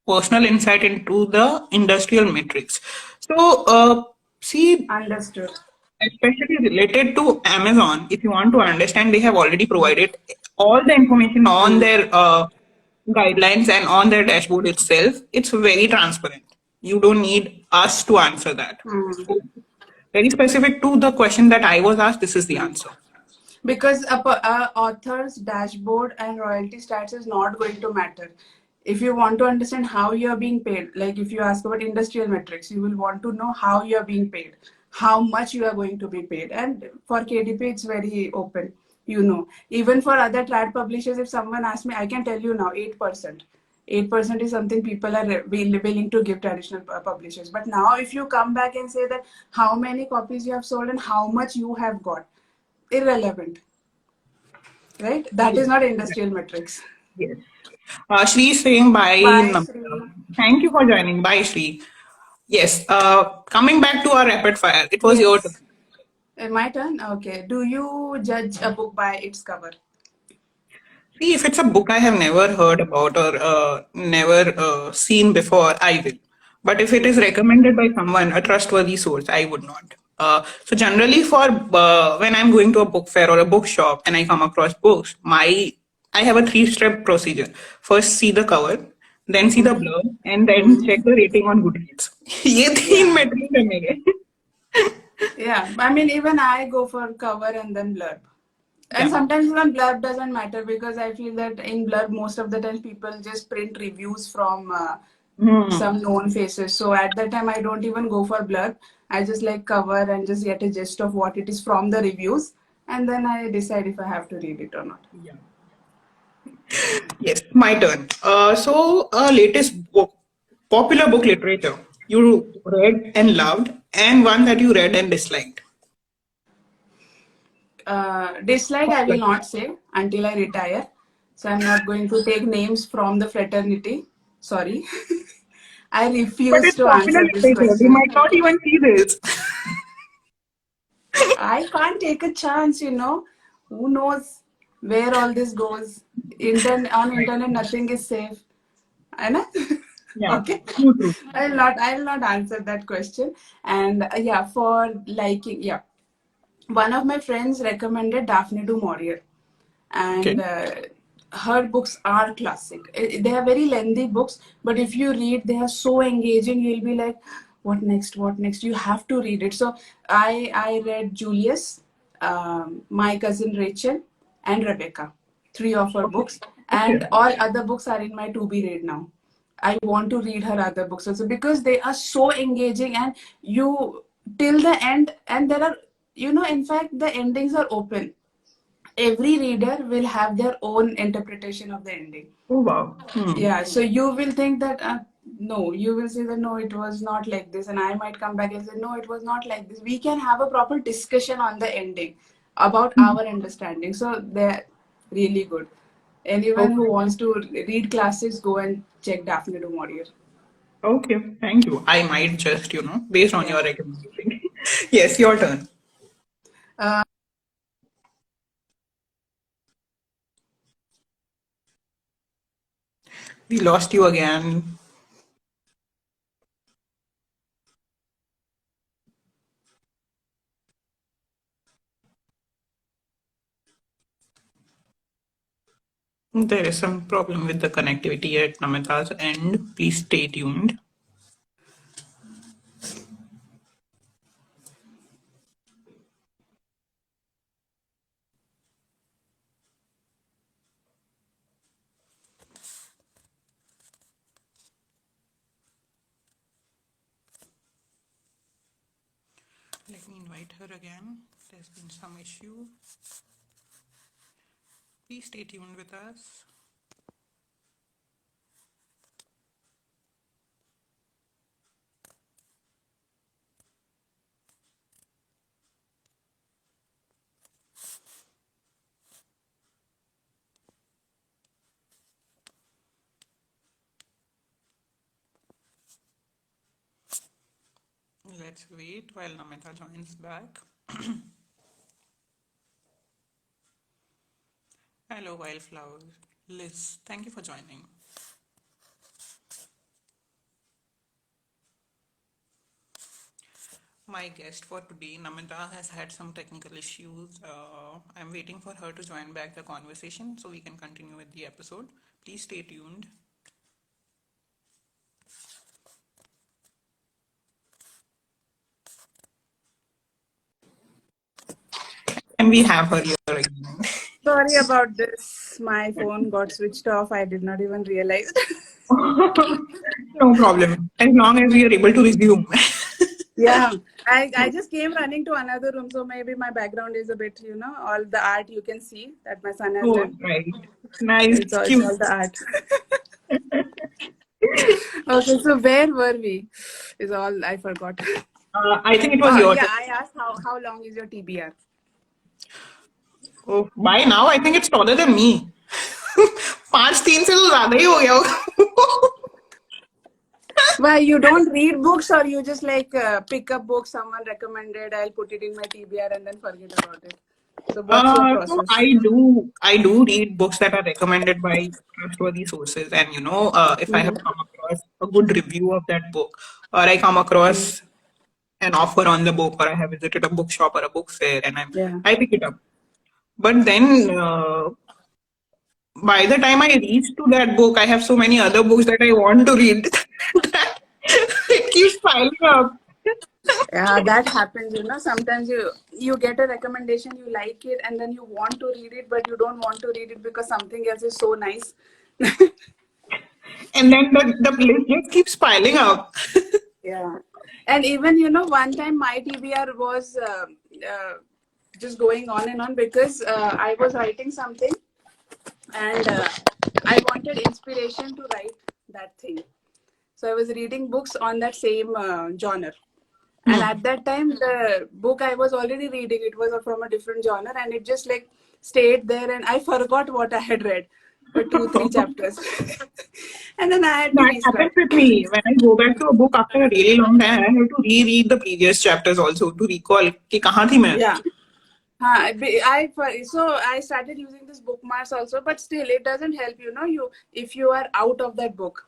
personal insight into the industrial metrics. So see, Understood. especially related to Amazon, if you want to understand, they have already provided all the information on Hmm. their guidelines and on their dashboard itself. It's very transparent. You don't need us to answer that. Hmm. So, very specific to the question that I was asked, this is the answer. Because a author's dashboard and royalty stats is not going to matter. If you want to understand how you are being paid, like if you ask about industrial metrics, you will want to know how you are being paid, how much you are going to be paid. And for KDP, it's very open. Even for other trad publishers, if someone asks me, I can tell you now 8%. 8% is something people are willing to give traditional publishers. But now, if you come back and say that how many copies you have sold and how much you have got, irrelevant, right? That is Yes. not industrial metrics. Yes. Shri is saying bye. Bye, Shri. Thank you for joining. Bye, Shri. Yes. Coming back to our rapid fire, it was your turn. Yes. My turn. Okay. Do you judge a book by its cover? See, if it's a book I have never heard about or never seen before, I will. But if it is recommended by someone, a trustworthy source, I would not. So generally, for when I'm going to a book fair or a bookshop and I come across books, my I have a three-step procedure. First, see the cover, then see the blurb, and then check the rating on Goodreads. ये तीन Yeah. metrics है मेरे. Yeah, I mean, even I go for cover and then blurb. And Yeah. sometimes even blurb doesn't matter because I feel that in blurb, most of the time people just print reviews from Hmm. some known faces. So at that time, I don't even go for blurb. I just like cover and just get a gist of what it is from the reviews. And then I decide if I have to read it or not. Yeah. Yes, my turn. Latest book, popular book literature you read and loved, and one that you read and disliked. Dislike, I will not say until I retire. So I'm not going to take names from the fraternity. Sorry. I But refuse it's to popular answer this literature. We question. might not even see this. I can't take a chance, you know. Who knows where all this goes? On Right. internet, nothing is safe. I know. Yeah. Okay. True, true. I'll not answer that question. And yeah, for liking, yeah. One of my friends recommended Daphne du Maurier, Okay. and her books are classic. They are very lengthy books, but if you read, they are so engaging. You'll be like, "What next? What next?" You have to read it. So I read Julius, My Cousin Rachel, and Rebecca, three of her Okay. books, Okay. and all other books are in my to be read now. I want to read her other books also because they are so engaging and you till the end, and there are, you know, in fact the endings are open. Every reader will have their own interpretation of the ending. Oh, wow. Hmm. Yeah, so you will think that no, you will say that no, it was not like this, and I might come back and say no, it was not like this. We can have a proper discussion on the ending about our understanding. So they're really good. Anyone who Okay. wants to read classics, go and check Daphne du Maurier. Okay. Thank you. I might just, based on Yeah. your recommendation. Yes, your turn. Uh, We lost you again. There is some problem with the connectivity at Namita's end. Please stay tuned. Let me invite her again. There's been some issue. Please stay tuned with us. Let's wait while Namita joins back. Hello, Wildflowers. Liz, thank you for joining. My guest for today, Namita, has had some technical issues. I'm waiting for her to join back the conversation so we can continue with the episode. Please stay tuned. And we have her here again. Sorry about this. My phone got switched off. I did not even realize. No problem. As long as we are able to resume. Yeah, I just came running to another room, so maybe my background is a bit, you know, all the art you can see that my son has Oh, done. right. Nice, It's cute. all the art. Okay, so where were we? Is all I forgot. I think it was Oh your yeah, turn. I asked how long is your TBR? Oh, by now, I think it's taller than me. 5'3" से तो ज़्यादा ही हो गया होगा. Why you don't read books or you just like pick up books someone recommended? I'll put it in my TBR and then forget about it. So what's your So process? I do read books that are recommended by trustworthy sources, and if I have Mm-hmm. come across a good review of that book, or I come across an offer on the book, or I have visited a bookshop or a book fair, and Yeah. I pick it up. But then by the time I reach to that book, I have so many other books that I want to read that it keeps piling up. Yeah, that happens, you know. Sometimes you get a recommendation, you like it, and then you want to read it, but you don't want to read it because something else is so nice. And then the list just keeps piling up. Yeah. And even, you know, one time my TBR was just going on and on because I was writing something, and I wanted inspiration to write that thing. So I was reading books on that same genre. And Hmm. at that time, the book I was already reading, it was from a different genre, and it just like stayed there, and I forgot what I had read for 2 3 chapters. And then I had to That restart. happens with me. When I go back to a book after a really long time, I have to reread the previous chapters also to recall कि कहाँ थी मैं. Yeah. So I started using this bookmarks also, but still it doesn't help. You know, you if you are out of that book,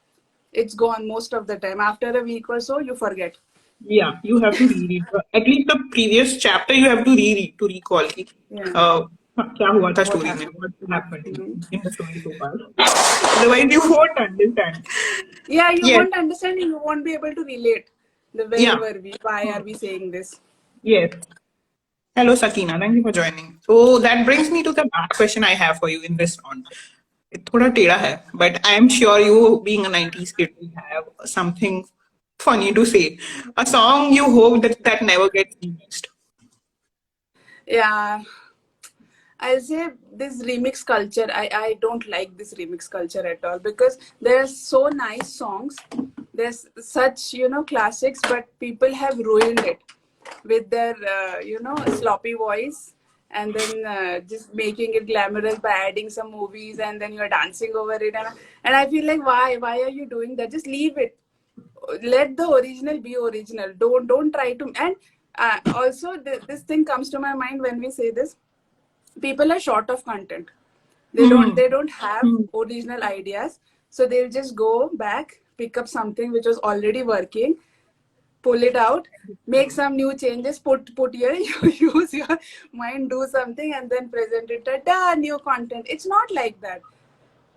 it's gone most of the time. After a week or so, you forget. Yeah, you have to reread. At least the previous chapter you have to reread to recall कि Yeah. uh, क्या हुआ था What story में, happened? what happened Mhm. in the story so far. Otherwise, you won't understand. Yeah, you Yes, won't understand. You won't be able to relate. The where yeah, were we? Why hmm. are we saying this? Yes. Hello, Sakina. Thank you for joining. So that brings me to the last question I have for you in this round. It थोड़ा टेढ़ा है, but I am sure you, being a 90s kid, will have something funny to say. A song you hope that never gets remixed. Yeah, I'll say this remix culture. I don't like this remix culture at all because there are so nice songs. There's such, you know, classics, but people have ruined it with their you know, sloppy voice, and then just making it glamorous by adding some movies, and then you're dancing over it, and I feel like why are you doing that? Just leave it. Let the original be original. Don't try to. And also this thing comes to my mind when we say this. People are short of content. Hmm. They don't have Hmm. original ideas, so they'll just go back, pick up something which was already working, pull it out, make some new changes, put your use your mind, do something, and then present it. Ta-da, new content. It's not like that.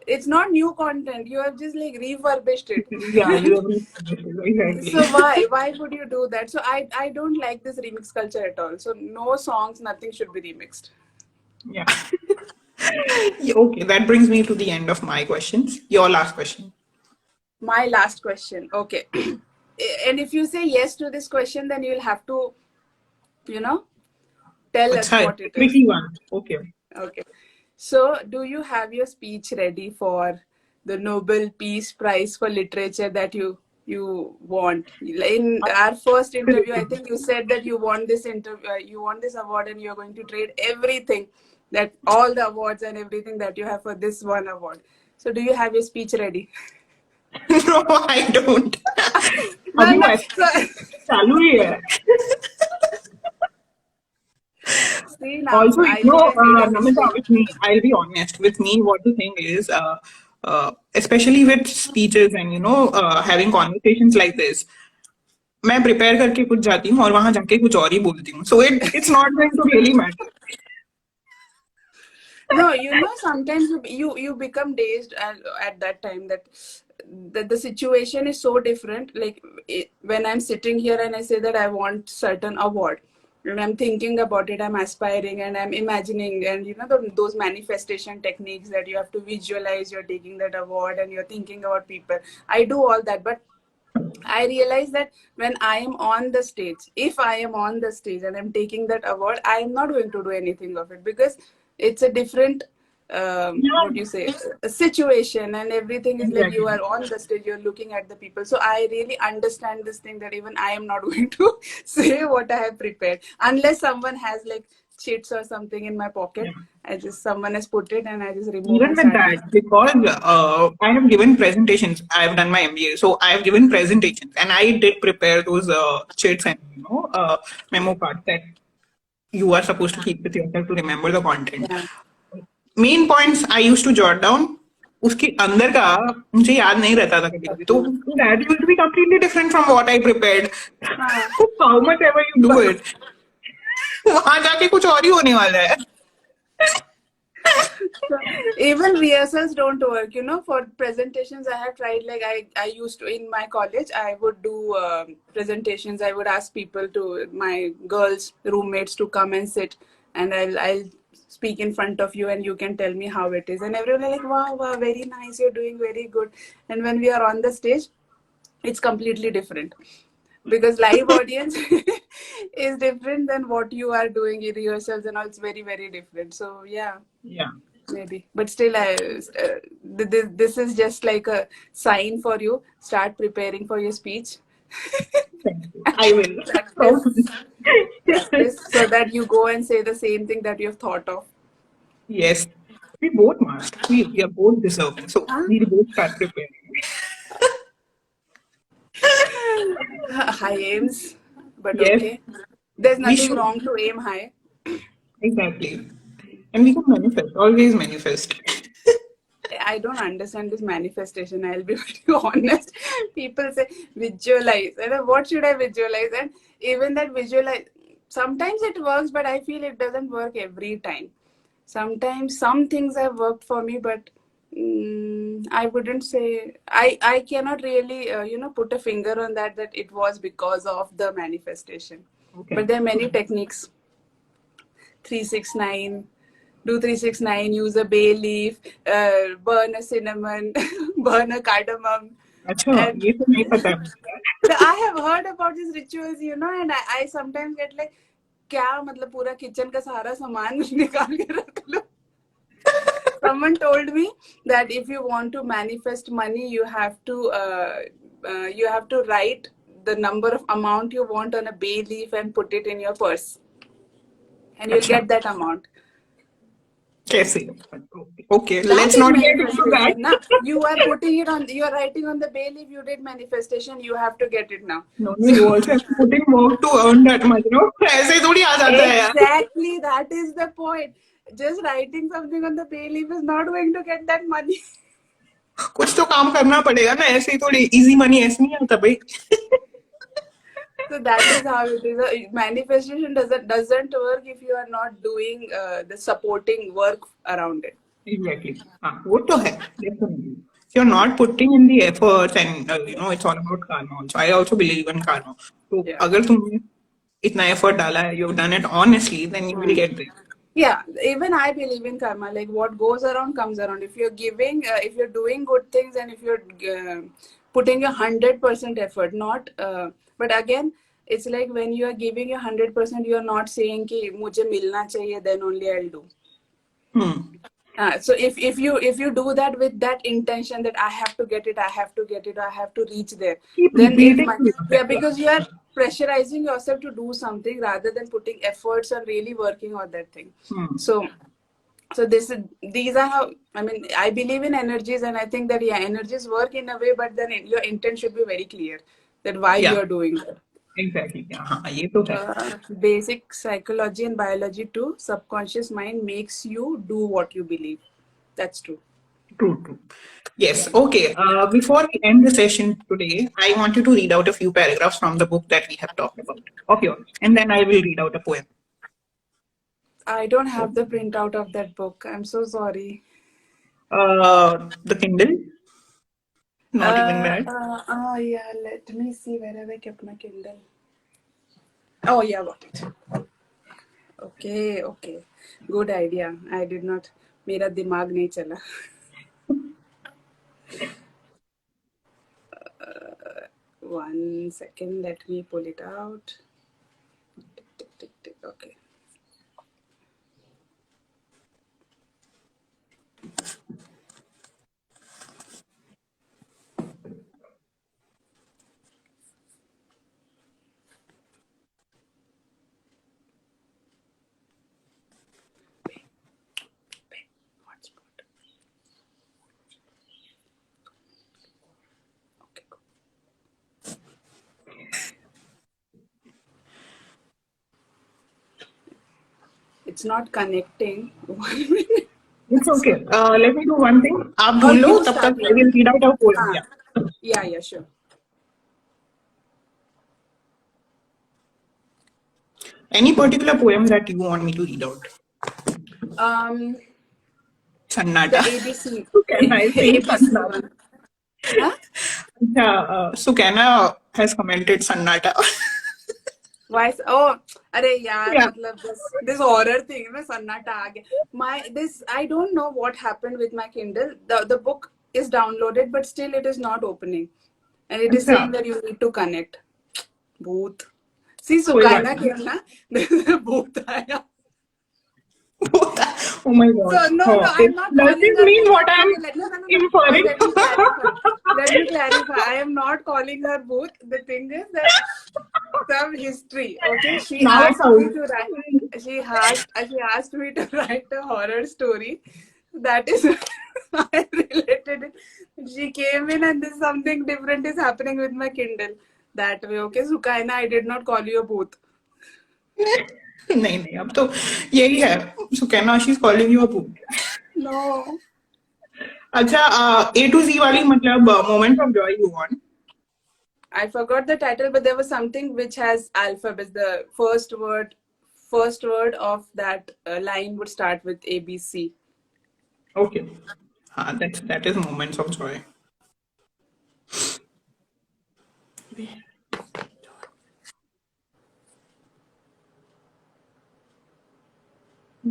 It's not new content. You have just like refurbished it. Yeah, you have reached exactly. So why would you do that? So I don't like this remix culture at all. So no songs, nothing should be remixed. Yeah. Yeah, okay, that brings me to the end of my questions. Your last question. My last question. Okay. And if you say yes to this question, then you'll have to, you know, tell us Acha, what it's a it is. tricky one. Okay. Okay. So, do you have your speech ready for the Nobel Peace Prize for Literature that you want? In our first interview, I Absolutely. think you said that you want this you want this award, and you're going to trade everything, that all the awards and everything that you have for this one award. So, do you have your speech ready? No, I don't. No, अभी no. वो So, ऐसे चालू ही है. see now, Also, I think I made a Namita, mistake. with me, I'll be honest. With me, what the thing is, especially with speeches and having conversations like this, मैं prepare करके कुछ जाती हूँ और वहां जाके कुछ और ही बोलती हूँ. So it's not going to really matter. No, you know, sometimes you become dazed at that time, that the situation is so different. Like when I'm sitting here and I say that I want certain award, and I'm thinking about it, I'm aspiring and I'm imagining, and you know, those manifestation techniques that you have to visualize, you're taking that award and you're thinking about people. I do all that, but I realize that when I am on the stage, if I am on the stage and I'm taking that award, I am not going to do anything of it because it's a different, what do Yeah, you say, a situation, and everything is like you exactly. are on the stage, you're looking at the people. So I really understand this thing that even I am not going to say what I have prepared unless someone has like cheats or something in my Yeah. pocket. I just, someone has put it and I just remove Even and with start that, doing. because I have given presentations, I have done my MBA, so I have given presentations, and I did prepare those chits and memo cards that you are supposed to keep with yourself to remember the content. Yeah. Main points I use to jot down, उसके अंदर का मुझे याद नहीं रहता था कभी कभी, तो that use be completely different from what I prepared. हाँ. How much ever you do it, वहां जाके कुछ और ही होने वाला है. Even rehearsals don't work, you know. For presentations I have tried, like I used to in my college, I would do presentations. I would ask people to, my girls roommates, to come and sit, and I'll speak in front of you and you can tell me how it is, and everyone are like, wow, wow, very nice, you're doing very good. And when we are on the stage, it's completely different, because live audience is different than what you are doing in rehearsals and all. It's very, very different. So yeah, Yeah, maybe, but still, this is just like a sign for you. Start preparing for your speech. thank you. I will. practice practice so that you go and say the same thing that you have thought of. Yes, we both must. We are both deserving. So Huh? we both start preparing. High aims, but Yes, okay, there's we nothing should. wrong to aim high. Exactly. And we can manifest, always manifest. I don't understand this manifestation. I'll be very honest. People say visualize. And what should I visualize? And even that visualize, sometimes it works, but I feel it doesn't work every time. Sometimes some things have worked for me, but I wouldn't say, I cannot really put a finger on that it was because of the manifestation. Okay. But there are many techniques. 369, do 369, use a bay leaf, burn a cinnamon, burn a cardamom. अच्छा, And ये तो नहीं पता है मुझे. I have heard about these rituals, and I sometimes get like, क्या मतलब पूरा किचन का सारा सामान निकाल के रख लो. Someone told me that if you want to manifest money, you have to write the number of amount you want on a bay leaf and put it in your purse, and you'll अच्छा, get that amount. कैसे? Okay, That let's is not get into that. manifestation. Now you are putting it on. You are writing on the bay leaf. You did manifestation. You have to get it now. No, no, So you also have to put in work to earn that much, no? ऐसे ही थोड़ी आ जाता है यार. exactly, that is the point. Just writing something on the bay leaf is not going to get that money. कुछ तो काम करना पड़ेगा ना, ऐसे ही थोड़ी easy money ऐसे नहीं आता भाई. So that is how it is. Manifestation doesn't work if you are not doing the supporting work around it. Exactly. हाँ, वो तो है, definitely. If you're not putting in the efforts, and it's all about karma also. I also believe in karma. तो Yeah. अगर तुमने इतना effort डाला है, you've done it honestly, then you will get there. Yeah, even I believe in karma. Like what goes around comes around. If you're giving, if you're doing good things, and if you're putting your 100% effort, not. But again, it's like when you are giving your 100%, you are not saying कि मुझे मिलना चाहिए, then only I'll do. Hmm. So if you do that with that intention that I have to get it, I have to get it, I have to reach there, Keep then it repeating might, yeah, yourself. because you are pressurizing yourself to do something rather than putting efforts and really working on that thing. Hmm. So these are how, I mean, I believe in energies, and I think that, yeah, energies work in a way, but then your intent should be very clear that why you Yeah, are doing that. exactly. हाँ, ये तो है. Basic psychology and biology too. Subconscious mind makes you do what you believe. That's true. True, true. Yes. Yeah. Okay. Before we end the session today, I want you to read out a few paragraphs from the book that we have talked about of yours, and then I will read out a poem. I don't So, have the printout of that book. I'm so sorry. the Kindle, not even that. Yeah, let me see where have I kept my Kindle. Oh, yeah, got it. Okay, okay. Good idea. I did not. मेरा दिमाग नहीं चला. 1 second. Let me pull it out. Tick, tick, tick, tick. Okay. Hotspot. Okay, cool. It's not connecting. 1 minute. It's okay. Let me do one thing. आप Or ढूंढ लो you तब तक start I your. will read out a poem. Ah, Yeah. yeah, yeah, sure. Any particular poem that you want me to read out? Um, Sannata. the ABC, Sukaina is saying ABC Sannata. one. Huh? Sukaina has commented Sannata. Why? Oh, अरे यार Yeah. मतलब this horror thing में सन्नाटा आ गया. This I don't know what happened with my Kindle. The book is downloaded, but still it is not opening, and it is अच्छा. saying that you need to connect. भूत. See कोई बात सुकाइना नहीं. किया ना. भूत आया. Oh my God. So no, Oh, no, I'm not does calling this her mean bhoot. what I'm Okay, no, no, no, no. inferring? Let me clarify. Let me clarify. I am not calling her bhoot. The thing is that some history. Okay, she Now it's asked out. me to write. She asked me to write a horror story. That is I related it. She came in and this something different is happening with my Kindle. That way, okay, Sukaina, I did not call you a booth. नहीं नहीं अब तो यही है. Sukaina she is calling you a boot. No. अच्छा A to Z वाली मतलब moment of Joy you want. I forgot the title, but there was something which has alphabets. The first word of that line would start with ABC. Okay. हाँ, that is moments of joy.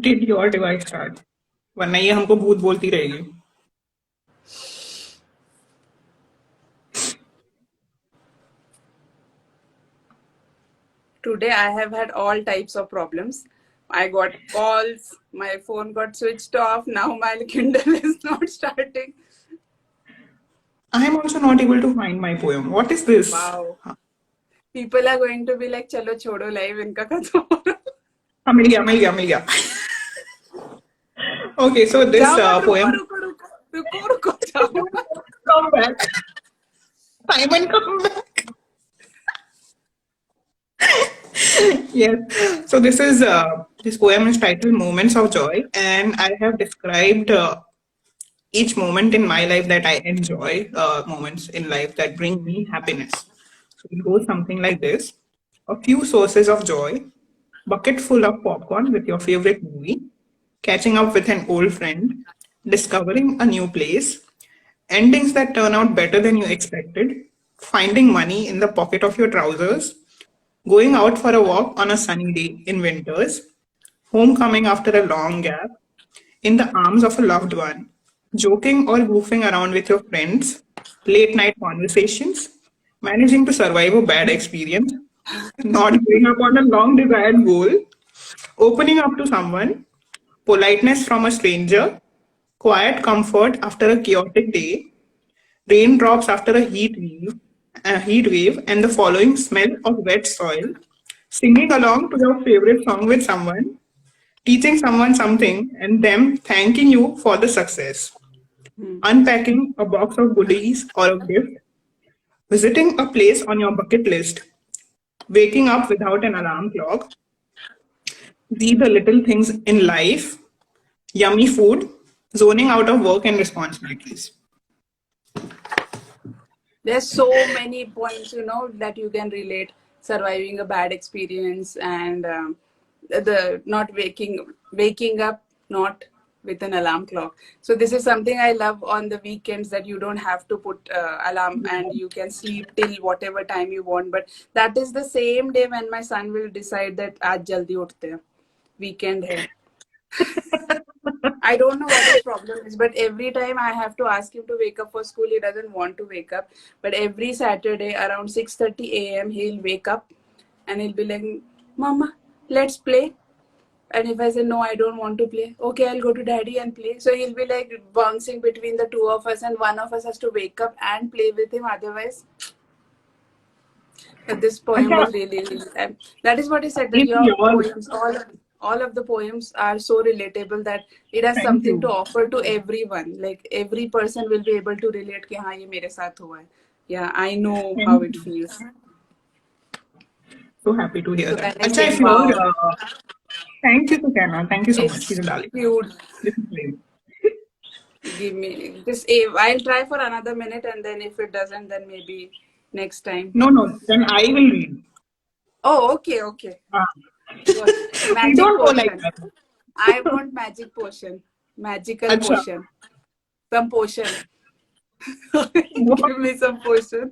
Did your device start? वरना ये हमको भूत बोलती रहेगी. Today I have had all types of problems. I got calls, my phone got switched off, now my Kindle is not starting. I am also not able to find my poem. What is this? Wow. हाँ, People are going to be like, चलो छोड़ो live इनका खत्म हो रहा है." हाँ, मिल गया मिल गया मिल गया. Okay, so this जाओ मत रुको poem. रुको रुको रुको रुको जाओ मत. Come back. Simon, come back. Yes. So this poem is titled "Moments of Joy," and I have described each moment in my life that I enjoy, moments in life that bring me happiness. So it goes something like this: a few sources of joy, bucket full of popcorn with your favorite movie, catching up with an old friend, discovering a new place, endings that turn out better than you expected, finding money in the pocket of your trousers, going out for a walk on a sunny day in winters, homecoming after a long gap, in the arms of a loved one, joking or goofing around with your friends, late night conversations, managing to survive a bad experience, not giving up on a long desired goal, opening up to someone, politeness from a stranger, quiet comfort after a chaotic day, raindrops after a heat wave, and the following smell of wet soil, singing along to your favorite song with someone, teaching someone something, and them thanking you for the success, unpacking a box of goodies or a gift, visiting a place on your bucket list, waking up without an alarm clock, see the little things in life, yummy food, zoning out of work and responsibilities. There's so many points, that you can relate. Surviving a bad experience and the not waking up, not with an alarm clock. So this is something I love on the weekends, that you don't have to put alarm and you can sleep till whatever time you want. But that is the same day when my son will decide that आज जल्दी उठते हैं, weekend है. I don't know what his problem is, but every time I have to ask him to wake up for school, he doesn't want to wake up. But every Saturday around 6:30 a.m. he'll wake up and he'll be like, "Mama, let's play." And if I say no, I don't want to play. Okay, I'll go to daddy and play. So he'll be like bouncing between the two of us, and one of us has to wake up and play with him. Otherwise, but this poem अच्छा, was really, really, that is what he said, that if your your poems, all of the poems are so relatable that it has thank something to you, offer to everyone. Like every person will be able to relate कि हाँ ये मेरे साथ हुआ है. Yeah, I know how thank it you. feels. So happy to hear So that. kind of Acha, saying if your wow. Thank you, Sukarna. Thank you so much. She's It's a darling. cute. This is lame. Give me this. I'll try for another minute, and then if it doesn't, then maybe next time. No, no. Then I will read. Oh, okay, okay. Ah. Good. We Magic don't go like potion. that. I want magic potion. Magical Acha. potion. Some potion. What? Give me some potion.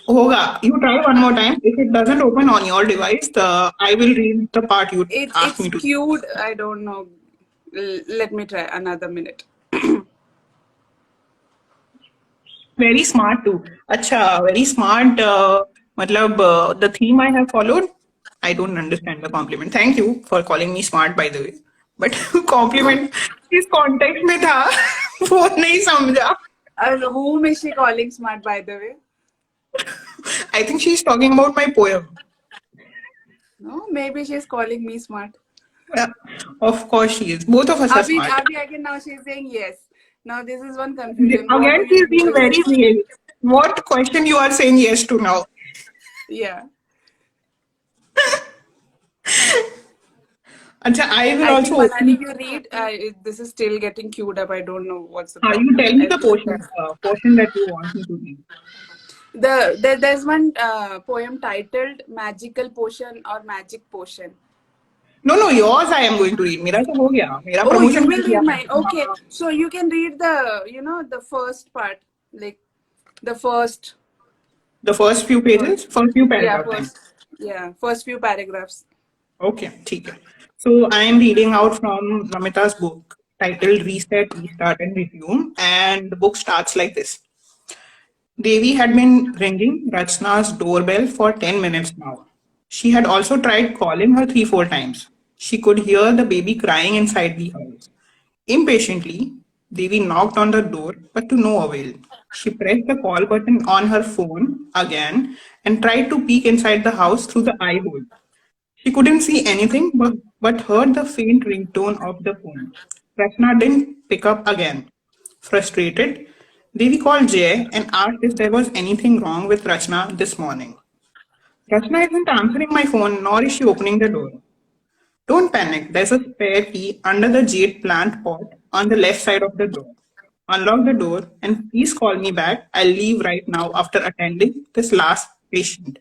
Hoga. You try one more time. If it doesn't open on your device, I will read the part you asked It's me to. cute. I don't know. Let me try another minute. Very smart too. Acha, very smart. Matlab, the theme I have followed, I don't understand the compliment. Thank you for calling me smart, by the way. But compliment इस context में था वो नहीं समझा. Whom is she calling smart, by the way? I think she's talking about my poem. No, maybe she's calling me smart. Yeah, of course she is. Both of us are smart. Again, now she's saying yes. Now this is one confusion. What do Again, you she's mean being by very yes? vague. What question you are saying yes to now? Yeah. Acha, I will I think also Manali, open. you read. This is still getting queued up. I don't know what's the You problem. tell me I'll the read that. portion that you want me to read. There's one poem titled "Magical Potion" or "Magic Potion." No, no, yours I am going to read. मेरा तो हो गया. मेरा Oh, you promotion कर will दिया read mine. मैंने. Okay, हाँ. so you can read the first part, like the first, The first few yeah, paragraphs. Then. first few paragraphs. Okay, ठीक है. So I am reading out from Namita's book titled Reset, Restart and Resume, and the book starts like this. Devi had been ringing Rachna's doorbell for 10 minutes now. She had also tried calling her 3 4 times. She could hear the baby crying inside the house. Impatiently, Devi knocked on the door, but to no avail. She pressed the call button on her phone again and tried to peek inside the house through the eye hole. She couldn't see anything but heard the faint ringtone of the phone. Rachna didn't pick up again. Frustrated, Devi called Jay and asked if there was anything wrong with Rachna this morning. Rachna isn't answering my phone, nor is she opening the door. Don't panic, there's a spare key under the jade plant pot on the left side of the door. Unlock the door and please call me back. I'll leave right now after attending this last patient.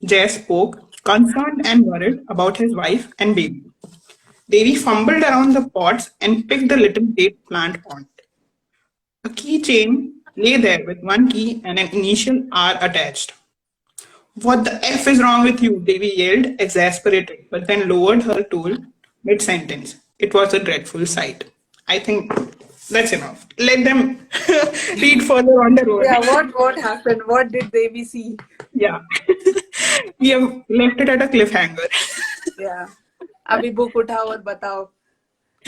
Jay spoke, concerned and worried about his wife and baby. Devi fumbled around the pots and picked the little jade plant pot. A keychain lay there with one key and an initial R attached. What the F is wrong with you? Devi yelled, exasperated, but then lowered her tool mid sentence. It was a dreadful sight. I think that's enough. Let them read further on the road. Yeah, what happened? What did Devi see? Yeah. We have left it at a cliffhanger. Yeah. अभी book उठाओ और बताओ.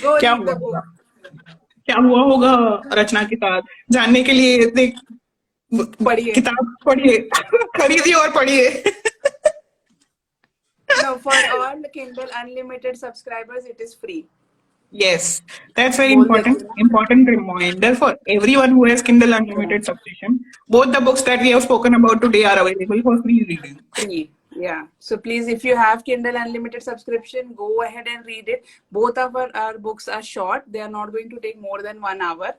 Go क्या read हुआ the होगा? book. क्या हुआ होगा रचना के साथ जानने के लिए देख पढ़िए. किताब पढ़िए खरीदिए और पढ़िए. No, for all Kindle Unlimited subscribers, it is free. Yes, that's very बोल important. देती हूँ. Important reminder for everyone who has Kindle Yeah. Unlimited subscription. Both the books that we have spoken about today are available for free reading. Free. Yeah. So please, if you have Kindle Unlimited subscription, go ahead and read it. Both of our books are short. They are not going to take more than 1 hour.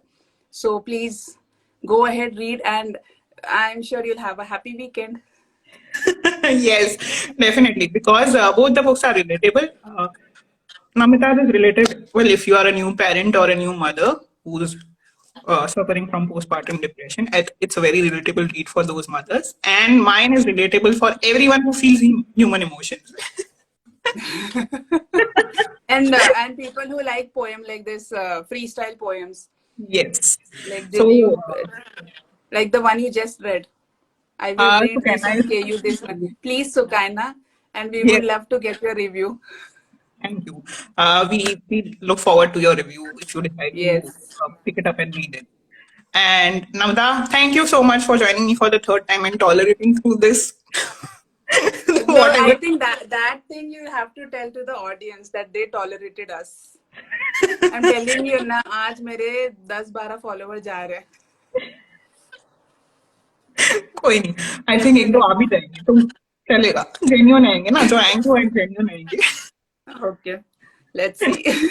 So please go ahead, read, and I'm sure you'll have a happy weekend. Yes, definitely, because both the books are relatable. Namita is related. Well, if you are a new parent or a new mother who's suffering from postpartum depression, it's a very relatable read for those mothers. And mine is relatable for everyone who feels human emotions. And people who like poem like this freestyle poems, Yes. like did So, you like the one you just read. I will so read can this I? and KU this one. Please, Sukaina, and we Yes. would love to get your review. Thank you. We look forward to your review if you decide to Yes. pick it up and read it. And Namda, thank you so much for joining me for the third time and tolerating through this. No, Whatever. I think that thing you have to tell to the audience that they tolerated us. I'm telling you ना आज मेरे 10-12 follower जा रहे हैं. कोई नहीं. I think Let me एक दो let आ भी जाएंगे. तुम चलेगा, जेन्यून आएंगे ना, जो आएंगे वो जेन्यून आएंगे. Okay, let's see.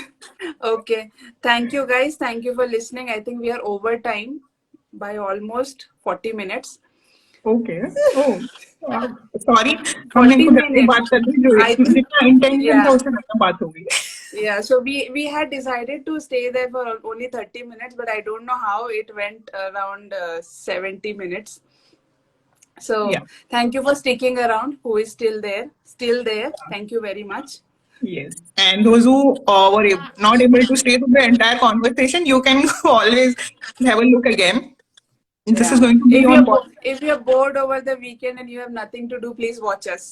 Okay, thank you guys. Thank you for listening. I think we are over time by almost 40 minutes. Okay. Oh, sorry. हमने 40 कुछ ज्यादा ही minutes. बात कर दी, जो I think, जितना इंटेंशन था yeah. उससे ज्यादा बात हो गई. Yeah, so we had decided to stay there for only 30 minutes, but I don't know how it went around 70 minutes. So Yeah. thank you for sticking around. Who is still there? Still there. Thank you very much. Yes. And those who were not able to stay through the entire conversation, you can always have a look again. This is Yeah. going to be on podcast, If you're bored over the weekend and you have nothing to do, please watch us.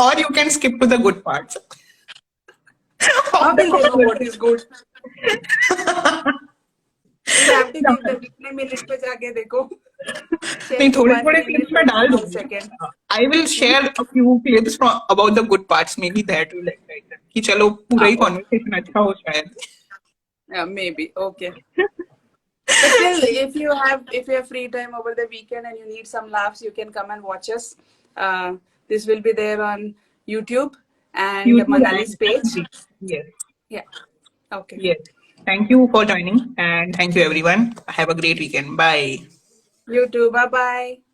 or you can skip to the good parts How of the will they know what is conversation. good? You have to give Yeah. the कितने minute पे जाके देखो. नहीं, Check थोड़े 1 थोड़े minute clips में डाल 25 दूंगी. second. I will Hmm? Share a few clips about the good parts, may be that will excite them, कि चलो पूरा ही Okay. कॉन्वर्सेशन अच्छा हो शायद. Yeah, maybe. Okay. But still, if you have free time over the weekend and you need some laughs, you can come and watch us. This will be there on YouTube and YouTube Manali's and page. FB. Yes. Yeah. Okay. Yes. Thank you for joining, and thank you everyone. Have a great weekend. Bye. You too. Bye bye.